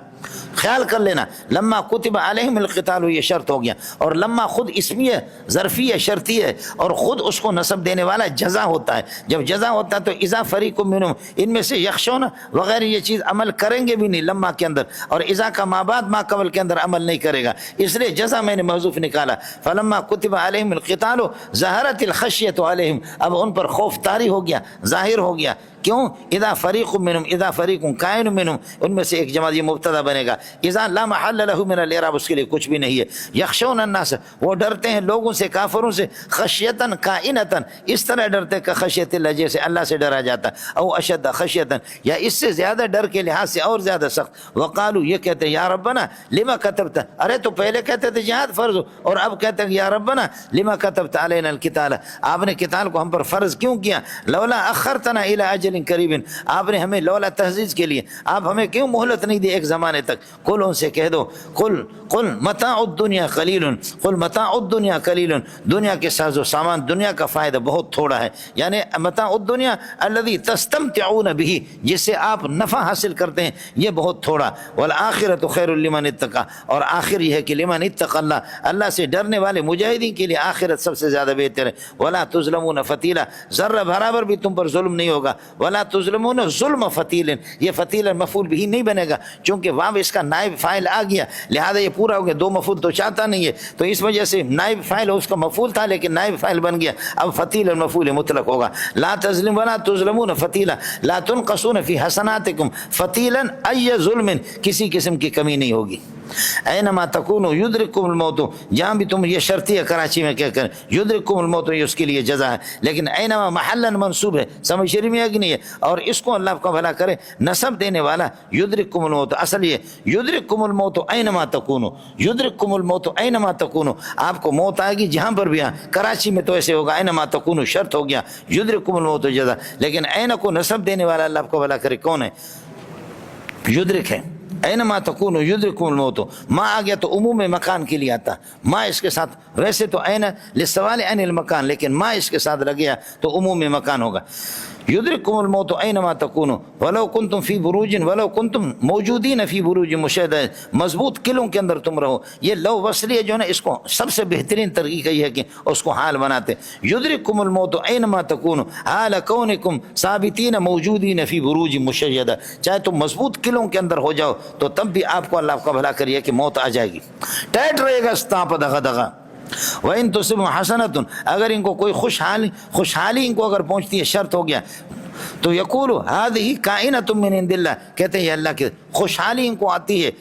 خیال کر لینا لما کتب علیہم القتال یہ شرط ہو گیا، اور لما خود اسمیہ ظرفیہ شرطی ہے، اور خود اس کو نصب دینے والا جزا ہوتا ہے۔ جب جزا ہوتا ہے تو اذا فریق منہم، ان میں سے یخشون وغیرہ یہ چیز عمل کریں گے بھی نہیں لما کے اندر، اور اذا کا ما بعد ما قبل کے اندر عمل نہیں کرے گا، اس لیے جزا میں نے محذوف نکالا۔ فلما کتب علیہم القتال ظہرت الخشیۃ علیہم، اب ان پر خوف طاری ہو گیا، ظاہر ہو گیا۔ کیوں؟ اذا فریق منہم، اذا فریق کائن منہم، ان میں سے ایک جماعت، یہ مبتدا بنے گا، اذا لا محل له من الاعراب، اس کے لیے کچھ بھی نہیں ہے۔ یخشون الناس، وہ ڈرتے ہیں لوگوں سے، کافروں سے، خشیتن کائنتن، اس طرح ڈرتے کہ خشیت اللہ، جیسے اللہ سے ڈرا جاتا، او اشد خشیتن، یا اس سے زیادہ ڈر کے لحاظ سے اور زیادہ سخت۔ وقالو، یہ کہتے ہیں یا ربنا لما کتبت، ارے تو پہلے کہتے تھے جہاد فرض ہو، اور اب کہتے ہیں یا ربنا لما کتبت علینا القتال، آپ نے قتال کو ہم پر فرض کیوں کیا؟ لولا اخرتنا الی اجل قریب، آپ نے ہمیں لولا تحزیز کے لیے آپ ہمیں کیوں مہلت نہیں دی ایک زمانے تک؟ قل، ان سے کہہ دو، قل متاع الدنیا قلیل، قل متاع الدنیا قلیل، دنیا کے ساز و سامان، دنیا کا فائدہ بہت تھوڑا ہے، یعنی متاع الدنیا الذی تستمتعون به، جس سے آپ نفع حاصل کرتے ہیں، یہ بہت تھوڑا۔ والآخرۃ خیر لمن اتقى، اور آخر یہ ہے کہ لمن اتقى اللہ، اللہ سے ڈرنے والے مجاہدین کے لیے آخرت سب سے زیادہ بہتر ہے۔ ولا تظلمون فتیلا، ذرہ برابر بھی تم پر ظلم نہیں ہوگا۔ ولا تظلمون ظلم فتیل، یہ فتیل مفعول بھی نہیں بنے گا، چونکہ واو اس کا نائب فاعل آ گیا، لہذا یہ پورا ہو گیا، دو مفعول تو چاہتا نہیں ہے، تو اس وجہ سے نائب فاعل اس کا مفعول تھا لیکن نائب فاعل بن گیا، اب فتیل المفعول مطلق ہوگا۔ لا تظلم ولا تظلمون فتیلا، لا تنقصون فی حسناتکم فتیلا ای ظلم، کسی قسم کی کمی نہیں ہوگی۔ اینما تکونوا یدرککم الموت، جہاں بھی تم، یہ شرطی ہے کراچی میں کہہ کر یدرککم الموت، یہ اس کے لیے جزا ہے، لیکن اینما محلا منصوب ہے، سمجھ شریف میں ہے کہ نہیں ہے؟ اور اس کو اللہ کا بھلا کرے نصب دینے والا یدرککم الموت، اصل یہ یدرککم الموت اینما تکونوا، یدرککم الموت اینما تکونوا، آپ کو موت آئے گی جہاں پر بھی، کراچی میں تو ایسے ہوگا اینما تکونوا شرط ہو گیا، یدرککم الموت جزا، لیکن این کو نصب دینے والا اللہ کو بھلا کرے کون ہے؟ یدرک ہے، اینما تکونوا یدرککم الموت، ما آ گیا تو عموم مکان کے لیے آتا، ما اس کے ساتھ، ویسے تو این للسوال عن المکان، لیکن ما اس کے ساتھ لگ گیا تو عموم مکان ہوگا۔ یدرککم الموت اینما تکونوا ولو کنتم فی بروج، ولو کنتم موجودین فی بروج مشیدہ، مضبوط قلعوں کے اندر تم رہو، یہ لو وصلیہ جو ہے نا، اس کو سب سے بہترین طریقہ یہ ہے کہ اس کو حال بناتے، یدرککم الموت اینما تکونوا حال کونکم ثابتین موجودین فی بروج مشیدہ، چاہے تم مضبوط قلعوں کے اندر ہو جاؤ تو تب بھی آپ کو اللہ کا بھلا کریے کہ موت آ جائے گی، ٹائٹ رہے گا استاپ دغا دغا۔ وَإِن تُصِبْهُمْ حَسَنَةٌ، اگر ان کو کوئی خوشحالی ان کو اگر پہنچتی ہے، شرط ہو گیا، تو یقول هذه کائنۃ من عند اللہ، کہتے ہیں یہ اللہ کی خوشحالی ان کو آتی ہے،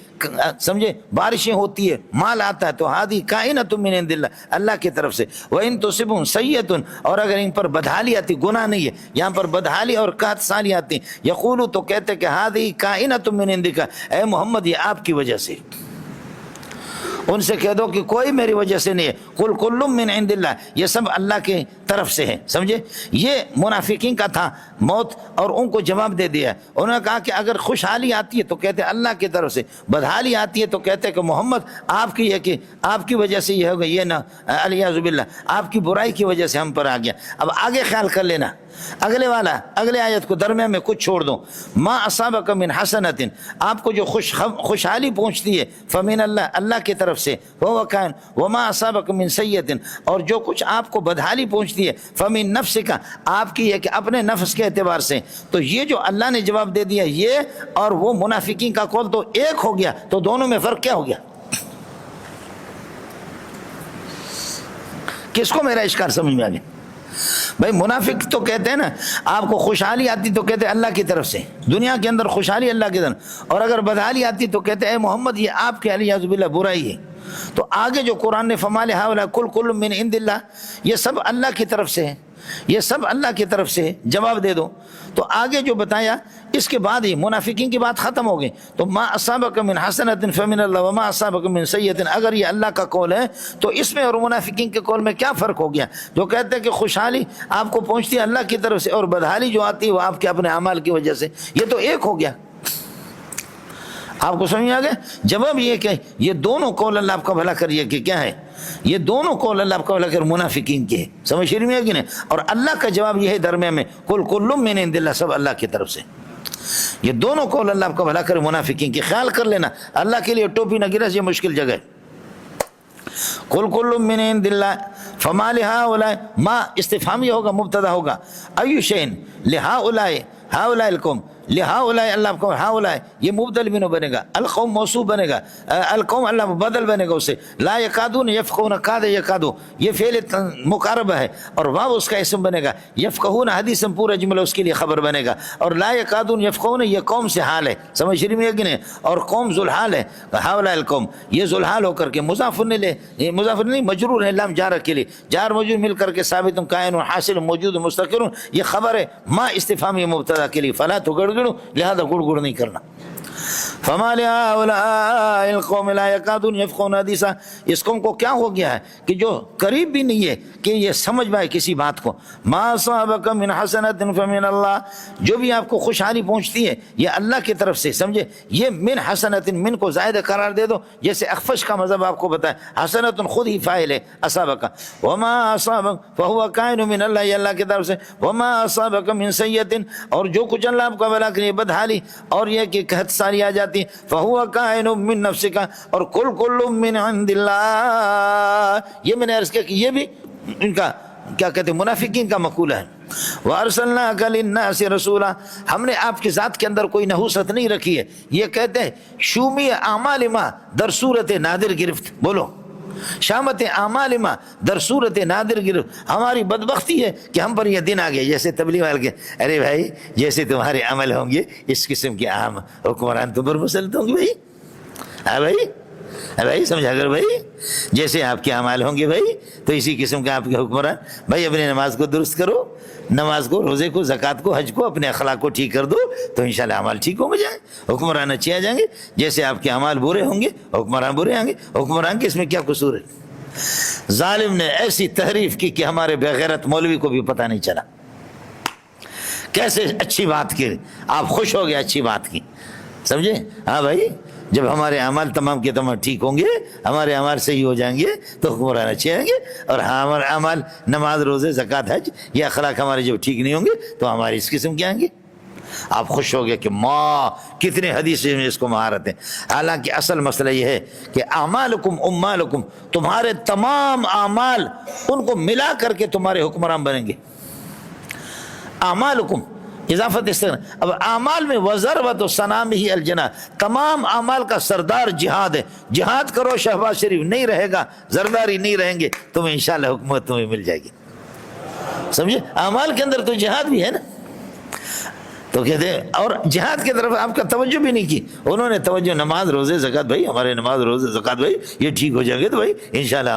سمجھے، بارشیں ہوتی ہے، مال آتا ہے، تو هذه کائنۃ من عند اللہ، اللہ کی طرف سے۔ وَإِن تُصِبْهُمْ سَیِّئَةٌ، اور اگر ان پر بدحالی آتی، گناہ نہیں ہے یہاں پر، بدحالی اور قحط سالی آتی، یقول، تو کہتے کہ هذه کائنۃ من عندک، اے محمد یہ آپ کی وجہ سے، ان سے کہہ دو کہ کوئی میری وجہ سے نہیں ہے، قل کل من عند اللہ، یہ سب اللہ کی طرف سے ہے، سمجھے؟ یہ منافقین کا تھا موت، اور ان کو جواب دے دیا، انہوں نے کہا کہ اگر خوشحالی آتی ہے تو کہتے اللہ کی طرف سے، بدحالی آتی ہے تو کہتے کہ محمد آپ کی ہے، کہ آپ کی وجہ سے یہ ہوگا، یہ نہ الیاذ باللہ آپ کی برائی کی وجہ سے ہم پر آ گیا۔ اب آگے خیال کر لینا، اگلے والا، اگلے آیت کو درمیان میں کچھ چھوڑ دو، ما اصابک من حسنۃ، آپ کو جو خوشحالی پہنچتی ہے، فمن اللہ، اللہ کی طرف سے، وہ کائن، وما اصابک من سیئۃ، اور جو کچھ آپ کو بدحالی پہنچتی ہے، فمن نفسک، آپ کی ہے کہ اپنے نفس کے اعتبار سے۔ تو یہ جو اللہ نے جواب دے دیا، یہ اور وہ منافقین کا قول تو ایک ہو گیا، تو دونوں میں فرق کیا ہو گیا؟ کس کو میرا اشکال سمجھ میں آ گیا؟ بھائی منافق تو کہتے ہیں نا، آپ کو خوشحالی آتی تو کہتے ہیں اللہ کی طرف سے، دنیا کے اندر خوشحالی اللہ کی طرف، اور اگر بدحالی آتی تو کہتے ہیں اے محمد یہ آپ کے الیاذ باللہ برائی ہے۔ تو آگے جو قرآن نے فرمایا ہؤلاء کل من عند اللہ، یہ سب اللہ کی طرف سے ہے، یہ سب اللہ کی طرف سے ہے، جواب دے دو۔ تو آگے جو بتایا اس کے بعد ہی منافقین کی بات ختم ہو گئی، تو ما اصابک من حسنۃ فمن اللہ وما اصابک من سیئۃ، اگر یہ اللہ کا قول ہے تو اس میں اور منافقین کے قول میں کیا فرق ہو گیا؟ جو کہتے ہیں کہ خوشحالی آپ کو پہنچتی ہے اللہ کی طرف سے، اور بدحالی جو آتی ہے وہ آپ کے اپنے اعمال کی وجہ سے، یہ تو ایک ہو گیا۔ آپ کو سمجھ آ گیا؟ جواب یہ کہ یہ دونوں قول اللہ آپ کا بھلا کریے کہ کیا ہے، یہ دونوں قول اللہ آپ کا بھلا کر منافقین کے ہے، سمجھ شریف میں ہے کہ نہیں؟ اور اللہ کا جواب یہ ہے درمیان میں، کل من عند اللہ، سب اللہ کی طرف سے۔ یہ دونوں قول اللہ آپ کا بھلا کرے منافقین کی. خیال کر لینا اللہ کے لیے ٹوپی نہ گرس، یہ مشکل جگہ ہے. قل کل من عند اللہ فما لہؤلاء، ما استفہامیہ ہوگا، مبتدا ہوگا. ایو شیء لہؤلاء، ہؤلاء القوم، لہؤلاء اللہ کو ہؤلاء یہ مبدل منہ بنے گا، القوم موصوف بنے گا، القوم اللہ بدل بنے گا اسے. لا یکادون یفقہون، کاد یکادو یہ فعل مقاربہ ہے، اور واو اس کا اسم بنے گا. یفقہون حدیث پورا جملہ اس کے لیے خبر بنے گا. اور لا یکادون یفقہون یہ قوم سے حال ہے، سمجھ رہی میں کہ نہیں؟ اور قوم ذوالحال ہے. ہؤلاء القوم یہ ذوالحال ہو کر کے مضاف نہیں، مضاف نہیں مجرور ہے لام جار کے لیے، جار مجرور مل کر کے ثابت کائن حاصل موجود مستقر، یہ خبر ہے ما استفہامی مبتدا کے لیے. فلا تو گڑگڑو، لہذا گڑ گڑ نہیں کرنا. فما لهؤلاء القوم لا يكادون يفقهون حديثا، اس قوم کو کیا ہو گیا ہے کہ جو قریب بھی نہیں ہے کہ یہ سمجھ پائے کسی بات کو. ما اصابك من حسنة فمن الله، جو بھی آپ کو خوشحالی پہنچتی ہے یہ اللہ کی طرف سے. سمجھے؟ یہ من حسنة، من کو زائد قرار دے دو، جیسے اخفش کا مذہب آپ کو بتایا. حسنة خود ہی فاعل ہے اصابك، وما اصابك فهو كائن من الله، یہ اللہ کی طرف سے. وما اصابك من سيئة، اور جو کچھ اللہ آپ کو بلا کرے بدحالی اور یہ کہ قحط ساری آ جاتی، فہو کائن من نفسک، اور کل من عند اللہ. یہ میں نے عرض کیا کہ یہ بھی ان کا کیا کہتے ہیں منافقین کا مقولہ ہے. وارسلناک للناس رسولا، ہم نے آپ کی ذات کے اندر کوئی نحوست نہیں رکھی ہے. یہ کہتے ہیں شومی اعمال ما در صورت نادر گرفت. بولو شامت اعمال ما در صورت نادر گرفت. ہماری بدبختی ہے کہ ہم پر یہ دن آ گیا، جیسے تبلیغ والے کے ارے بھائی جیسے تمہارے عمل ہوں گے اس قسم کے عام حکمران تم پر مسلط ہوں گے. بھائی ہاں بھائی سمجھا کر بھائی، جیسے آپ کے اعمال ہوں گے بھائی تو اسی قسم کے آپ کے حکمران. بھائی اپنی نماز کو درست کرو، نماز کو، روزے کو، زکوٰۃ کو، حج کو، اپنے اخلاق کو ٹھیک کر دو تو انشاءاللہ اعمال ٹھیک ہو جائیں، حکمران اچھے آ جائیں گے. جیسے آپ کے اعمال برے ہوں گے حکمران برے آئیں گے. حکمران کے اس میں کیا قصور ہے؟ ظالم نے ایسی تحریف کی کہ ہمارے بغیرت مولوی کو بھی پتہ نہیں چلا. کیسے اچھی بات کی، آپ خوش ہو گئے اچھی بات کی، سمجھے؟ ہاں بھائی جب ہمارے اعمال تمام کے تمام ٹھیک ہوں گے، ہمارے اعمال صحیح ہو جائیں گے تو حکمران اچھے آئیں گے. اور ہمارے اعمال نماز، روزے، زکوٰۃ، حج یہ اخلاق ہمارے جب ٹھیک نہیں ہوں گے تو ہمارے اس قسم کے آئیں گے. آپ خوش ہو گئے کہ ماں کتنے حدیثیں میں اس کو مہارت ہے. حالانکہ اصل مسئلہ یہ ہے کہ اعمالکم امالکم، تمہارے تمام اعمال ان کو ملا کر کے تمہارے حکمران بنیں گے. اعمالکم اضافت استغنا. اب اعمال میں وضربت و سنامہ الجناح، تمام اعمال کا سردار جہاد ہے. جہاد کرو شہباز شریف نہیں رہے گا، زرداری نہیں رہیں گے، تمہیں انشاءاللہ حکومت تمہیں مل جائے گی. سمجھے؟ اعمال کے اندر تو جہاد بھی ہے نا. تو کہتے ہیں اور جہاد کی طرف آپ کا توجہ بھی نہیں کی. انہوں نے توجہ نماز، روزے، زکوٰۃ. بھائی ہمارے نماز، روزے، زکوٰۃ بھائی یہ ٹھیک ہو جائیں گے تو بھائی انشاءاللہ.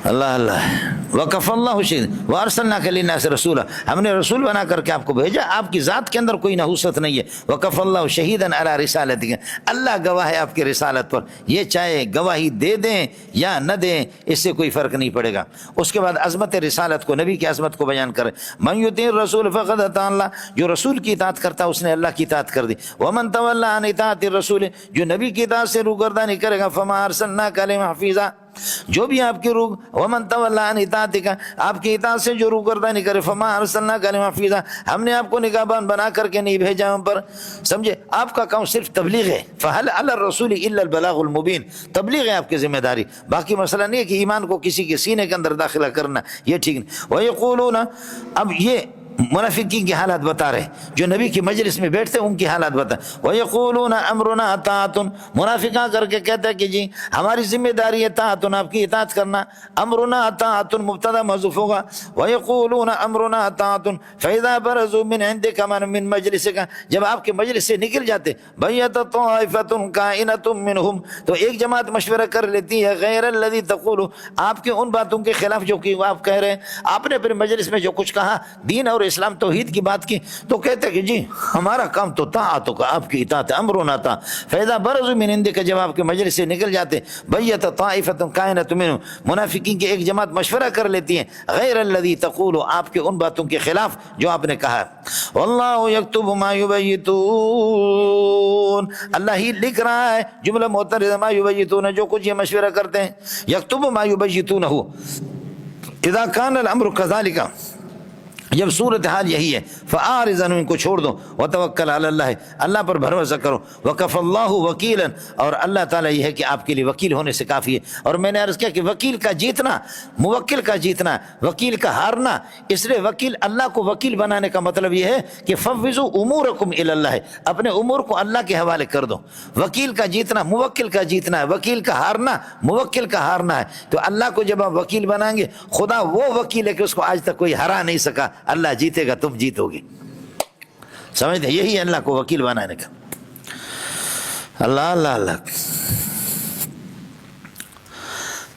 اللہ اللہ وکف اللہ شہید وارسلناک للناس رسولا، ہم نے رسول بنا کر کے آپ کو بھیجا. آپ کی ذات کے اندر کوئی نحوست نہیں ہے. وکف اللہ شہیدا علی رسالتک، اللہ گواہ ہے آپ کی رسالت پر. یہ چاہے گواہی دے دیں یا نہ دیں اس سے کوئی فرق نہیں پڑے گا. اس کے بعد عظمت رسالت کو، نبی کی عظمت کو بیان کرے. من یطیع الرسول فقد اطاع اللہ، جو رسول کی اطاعت کرتا ہے اس نے اللہ کی اطاعت کر دی. ومن تولی عن اطاعت الرسول، جو نبی کی اطاعت سے روگردانی کرے گا، فما ارسلناک علیہم حفیظا، جو بھی آپ کی ومن تولی عن اطاعتک، آپ کی اطاعت سے جو روگردانی کرے، فما ارسلناک علیہم حفیظا، ہم نے آپ کو نگہبان بنا کر کے نہیں بھیجا ہم پر. سمجھے؟ آپ کا کام صرف تبلیغ ہے. فہل علی الرسول الا البلاغ المبین، تبلیغ ہے آپ کی ذمہ داری. باقی مسئلہ نہیں ہے کہ ایمان کو کسی کے سینے کے اندر داخلہ کرنا، یہ ٹھیک نہیں. ویقولون، اب یہ منافقین کی حالات بتا رہے، جو نبی کی مجلس میں بیٹھتے ان کی حالات بتا. وَيَقُولُونَ أَمْرُنَا اطاعۃ، منافقہ کر کے کہتا ہے کہ جی ہماری ذمہ داری ہے طاعت، آپ کی اطاعت کرنا. امرنا اطاعۃ مبتدا محذوف ہوگا. وَيَقُولُونَ أَمْرُنَا اطاعۃ فَإِذَا بَرَزُوا مِنْ عِنْدِكَ مِنْ مَجْلِسِكَ، جب آپ کے مجلس سے نکل جاتے، بَيَّتَ طَائِفَةٌ كَائِنَةٌ مِّنْهُمْ، تو ایک جماعت مشورہ کر لیتی ہے غیر الذی تقول، آپ کے ان باتوں کے خلاف جو کہ آپ کہہ رہے ہیں. آپ نے پھر مجلس میں جو کچھ کہا دین اور اسلام توحید کی بات کی تو کہتے کہ جی ہمارا کام تو طاعت کا، آپ کی اطاعت، امرنا طاعت. فاذا برزوا من عندك، جب آپ کے مجلس سے نکل جاتے، بیت طائفۃ کائنۃ منهم، منافقین کی ایک جماعت مشورہ کر لیتی ہے غیر الذی تقول، آپ کے ان باتوں کے خلاف جو آپ نے کہا. واللہ یکتب ما یبیتون، اللہ ہی لکھ رہا ہے، جملہ معترض ما یبیتون، جو کچھ یہ مشورہ کرتے ہیں. یکتب ما یبیتونه اذا کان الامر كذلك، جب صورتحال یہی ہے فَأَعْرِضْ عَنْهُمْ، ان کو چھوڑ دو، وَتَوَكَّلْ عَلَى اللَّهِ، اللہ پر بھروسہ کرو، وَكَفَى اللَّهُ وَكِيلًا، اور اللہ تعالیٰ یہ ہے کہ آپ کے لیے وکیل ہونے سے کافی ہے۔ اور میں نے عرض کیا کہ وکیل کا جیتنا موکل کا جیتنا، وکیل کا ہارنا، اس لیے وکیل اللہ کو وکیل بنانے کا مطلب یہ ہے کہ فَوِّضُوا أُمُورَكُمْ إِلَى اللَّهِ، اپنے امور کو اللہ کے حوالے کر دو۔ وکیل کا جیتنا موکل کا جیتنا ہے، وکیل کا ہارنا موکل کا ہارنا ہے۔ تو اللہ کو جب آپ وکیل بنائیں گے، خدا وہ وکیل ہے کہ اس کو آج تک کوئی ہرا نہیں سکا، اللہ جیتے گا، تم جیتو گے۔ سمجھتے، یہی ہے اللہ کو وکیل بنانے کا۔ اللہ اللہ اللہ۔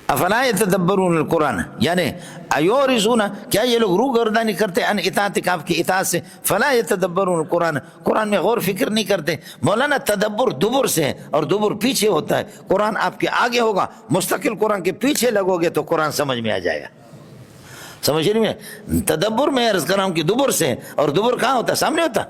افلا یتدبرون القرآن، یعنی ایورزون، کیا یہ لوگ روگردانی کرتے ان اطاعت آپ کی اطاعت سے؟ فلا یتدبرون القرآن، قرآن میں غور فکر نہیں کرتے۔ مولانا تدبر دبر سے ہے اور دبر پیچھے ہوتا ہے، قرآن آپ کے آگے ہوگا، مستقل قرآن کے پیچھے لگو گے تو قرآن سمجھ میں آ جائے گا۔ سمجھ نہیں میں تدبر میں عرض کر رہا ہوں کہ دبر سے ہے، اور دبر کہاں ہوتا ہے؟ سامنے ہوتا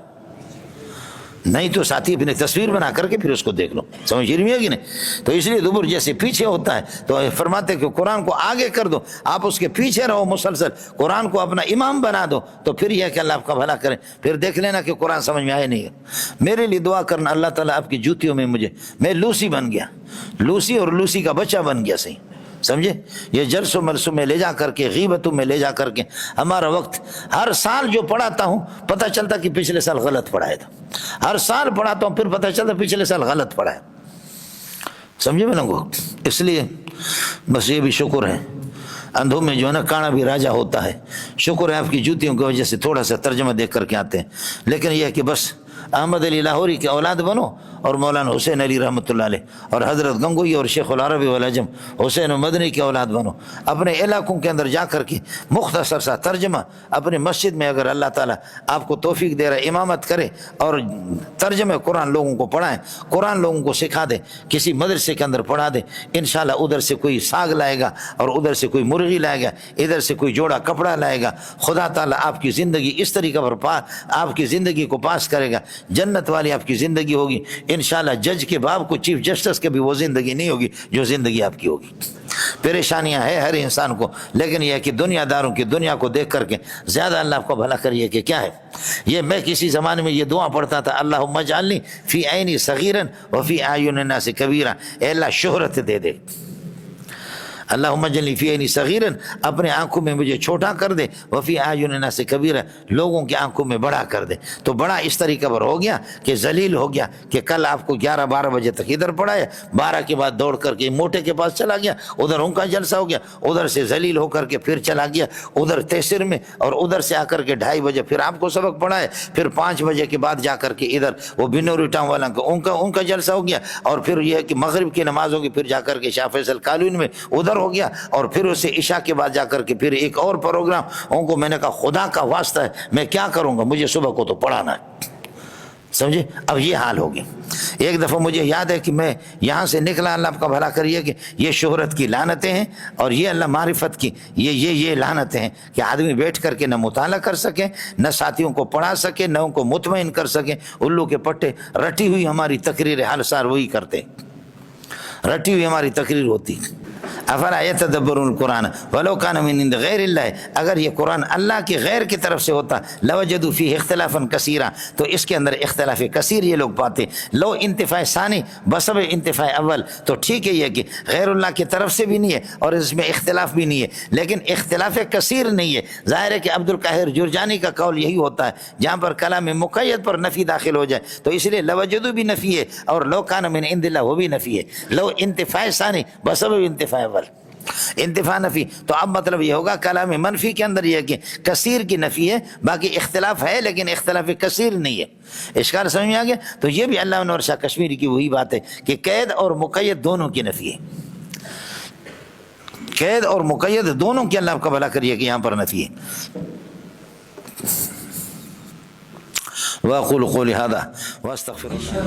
نہیں، تو ساتھی اپنے تصویر بنا کر کے پھر اس کو دیکھ لو، سمجھ نہیں ہے کہ نہیں؟ تو اس لیے دبر جیسے پیچھے ہوتا ہے، تو فرماتے کہ قرآن کو آگے کر دو، آپ اس کے پیچھے رہو مسلسل، قرآن کو اپنا امام بنا دو، تو پھر یہ کہ اللہ آپ کا بھلا کرے۔ پھر دیکھ لینا کہ قرآن سمجھ میں آئے نہیں ہے۔ میرے لیے دعا کرنا، اللہ تعالیٰ آپ کی جوتیوں میں میں لوسی بن گیا، لوسی اور لوسی کا بچہ بن گیا، صحیح سمجھے؟ یہ جلس و ملسوں میں لے جا کر کے، غیبتوں میں لے جا کر کے ہمارا وقت، ہر سال جو پڑھاتا ہوں پتہ چلتا کہ پچھلے سال غلط پڑھایا تھا، ہر سال پڑھاتا ہوں پھر پتہ چلتا پچھلے سال غلط پڑھایا، سمجھے میں لوگوں؟ اس لیے بس یہ بھی شکر ہے، اندھوں میں جو ہے نا کانا بھی راجہ ہوتا ہے۔ شکر ہے آپ کی جوتیوں کی وجہ سے تھوڑا سا ترجمہ دیکھ کر کے آتے ہیں، لیکن یہ ہے کہ بس احمد علی لاہوری کے اولاد بنو، اور مولانا حسین علی رحمۃ اللہ علیہ، اور حضرت گنگوئی اور شیخ العربی والعجم حسین مدنی کے اولاد بنو۔ اپنے علاقوں کے اندر جا کر کے مختصر سا ترجمہ اپنے مسجد میں، اگر اللہ تعالیٰ آپ کو توفیق دے رہا ہے، امامت کرے اور ترجمہ قرآن لوگوں کو پڑھائیں، قرآن لوگوں کو سکھا دے، کسی مدرسے کے اندر پڑھا دے، انشاءاللہ ادھر سے کوئی ساگ لائے گا اور ادھر سے کوئی مرغی لائے گا، ادھر سے کوئی جوڑا کپڑا لائے گا، خدا تعالیٰ آپ کی زندگی اس طریقے پر آپ کی زندگی کو پاس کرے گا، جنت والی آپ کی زندگی ہوگی انشاءاللہ۔ جج کے باپ کو چیف جسٹس کے بھی وہ زندگی نہیں ہوگی جو زندگی آپ کی ہوگی۔ پریشانیاں ہیں ہر انسان کو، لیکن یہ کہ دنیا داروں کی دنیا کو دیکھ کر کے زیادہ اللہ آپ کو بھلا کریے کہ کیا ہے یہ۔ میں کسی زمانے میں یہ دعا پڑھتا تھا، اللہم اجعلنی فی عینی صغیرا وفی اعین الناس کبیرا، اے اللہ شہرت دے دے، اللہم اجعلنی فی عینی صغیرا، اپنے آنکھوں میں مجھے چھوٹا کر دے، وفی اعین الناس کبیرا، لوگوں کی آنکھوں میں بڑا کر دے۔ تو بڑا اس طریقے پر ہو گیا کہ ذلیل ہو گیا کہ کل آپ کو 11-12 بجے تک ادھر پڑھایا، 12 کے بعد دوڑ کر کے موٹے کے پاس چلا گیا، ادھر ان کا جلسہ ہو گیا، ادھر سے ذلیل ہو کر کے پھر چلا گیا ادھر تیسر میں، اور ادھر سے آ کر کے 2:30 بجے پھر آپ کو سبق پڑھایا، پھر 5 بجے کے بعد جا کر کے ادھر وہ بنوری ٹاؤن والا ان کا جلسہ ہو گیا، اور پھر یہ کہ مغرب کی نماز ہوگی، پھر جا کر کے شاہ فیصل کالون میں ادھر ہو گیا، اور پھر اسے عشاء کے بعد جا کر کے پھر ایک اور پروگرام۔ ان کو میں نے کہا خدا کا واسطہ ہے میں کیا کروں گا، مجھے صبح کو تو پڑھانا ہے، سمجھے؟ اب یہ حال ہوگی۔ ایک دفعہ مجھے یاد ہے کہ میں یہاں سے نکلا، اللہ آپ کا بھلا کریے، کہ یہ شہرت کی لعنتیں ہیں، اور یہ اللہ معرفت کی یہ لعنتیں ہیں کہ آدمی بیٹھ کر کے نہ مطالعہ کر سکے، نہ ساتھیوں کو پڑھا سکے، نہ ان کو مطمئن کر سکے۔ الو کے پٹے رٹی ہوئی ہماری تقریر ہر سال وہی کرتے، رٹی ہوئی ہماری تقریر ہوتی۔ افلا یتدبرون القرآن ولو کان من عند غیر اللہ، اگر یہ قرآن اللہ کی غیر کی طرف سے ہوتا، لوجدوا فیہ اختلافا کثیرا، تو اس کے اندر اختلاف کثیر یہ لوگ پاتے۔ لو انتفاع ثانی بسبب انتفاع اول، تو ٹھیک ہے یہ کہ غیر اللہ کی طرف سے بھی نہیں ہے اور اس میں اختلاف بھی نہیں ہے، لیکن اختلاف کثیر نہیں ہے۔ ظاہر ہے کہ عبد القاہر جرجانی کا قول یہی ہوتا ہے جہاں پر کلام مقید پر نفی داخل ہو جائے، تو اس لیے لوجدوا بھی نفی ہے اور لو کان من عند اللہ وہ بھی نفی ہے۔ لو انتفاع ثانی بسبب انتفاع اول، انتفاع نفی، تو اب مطلب یہ ہوگا کلام منفی کے اندر یہ کہ کثیر کی نفی ہے، باقی اختلاف ہے لیکن اختلاف کثیر نہیں ہے۔ اشکال سمجھ میں آ گیا؟ تو یہ بھی علامہ انور شاہ کشمیری کی وہی بات ہے کہ قید اور مقید دونوں کی نفی ہے، قید اور مقید دونوں کی اللہ آپ کا بھلا کریے کہ یہاں پر نفی ہے۔ وَأَقُولُ قَوْلِي هَذَا وَأَسْتَغْفِرُ اللَّهَ۔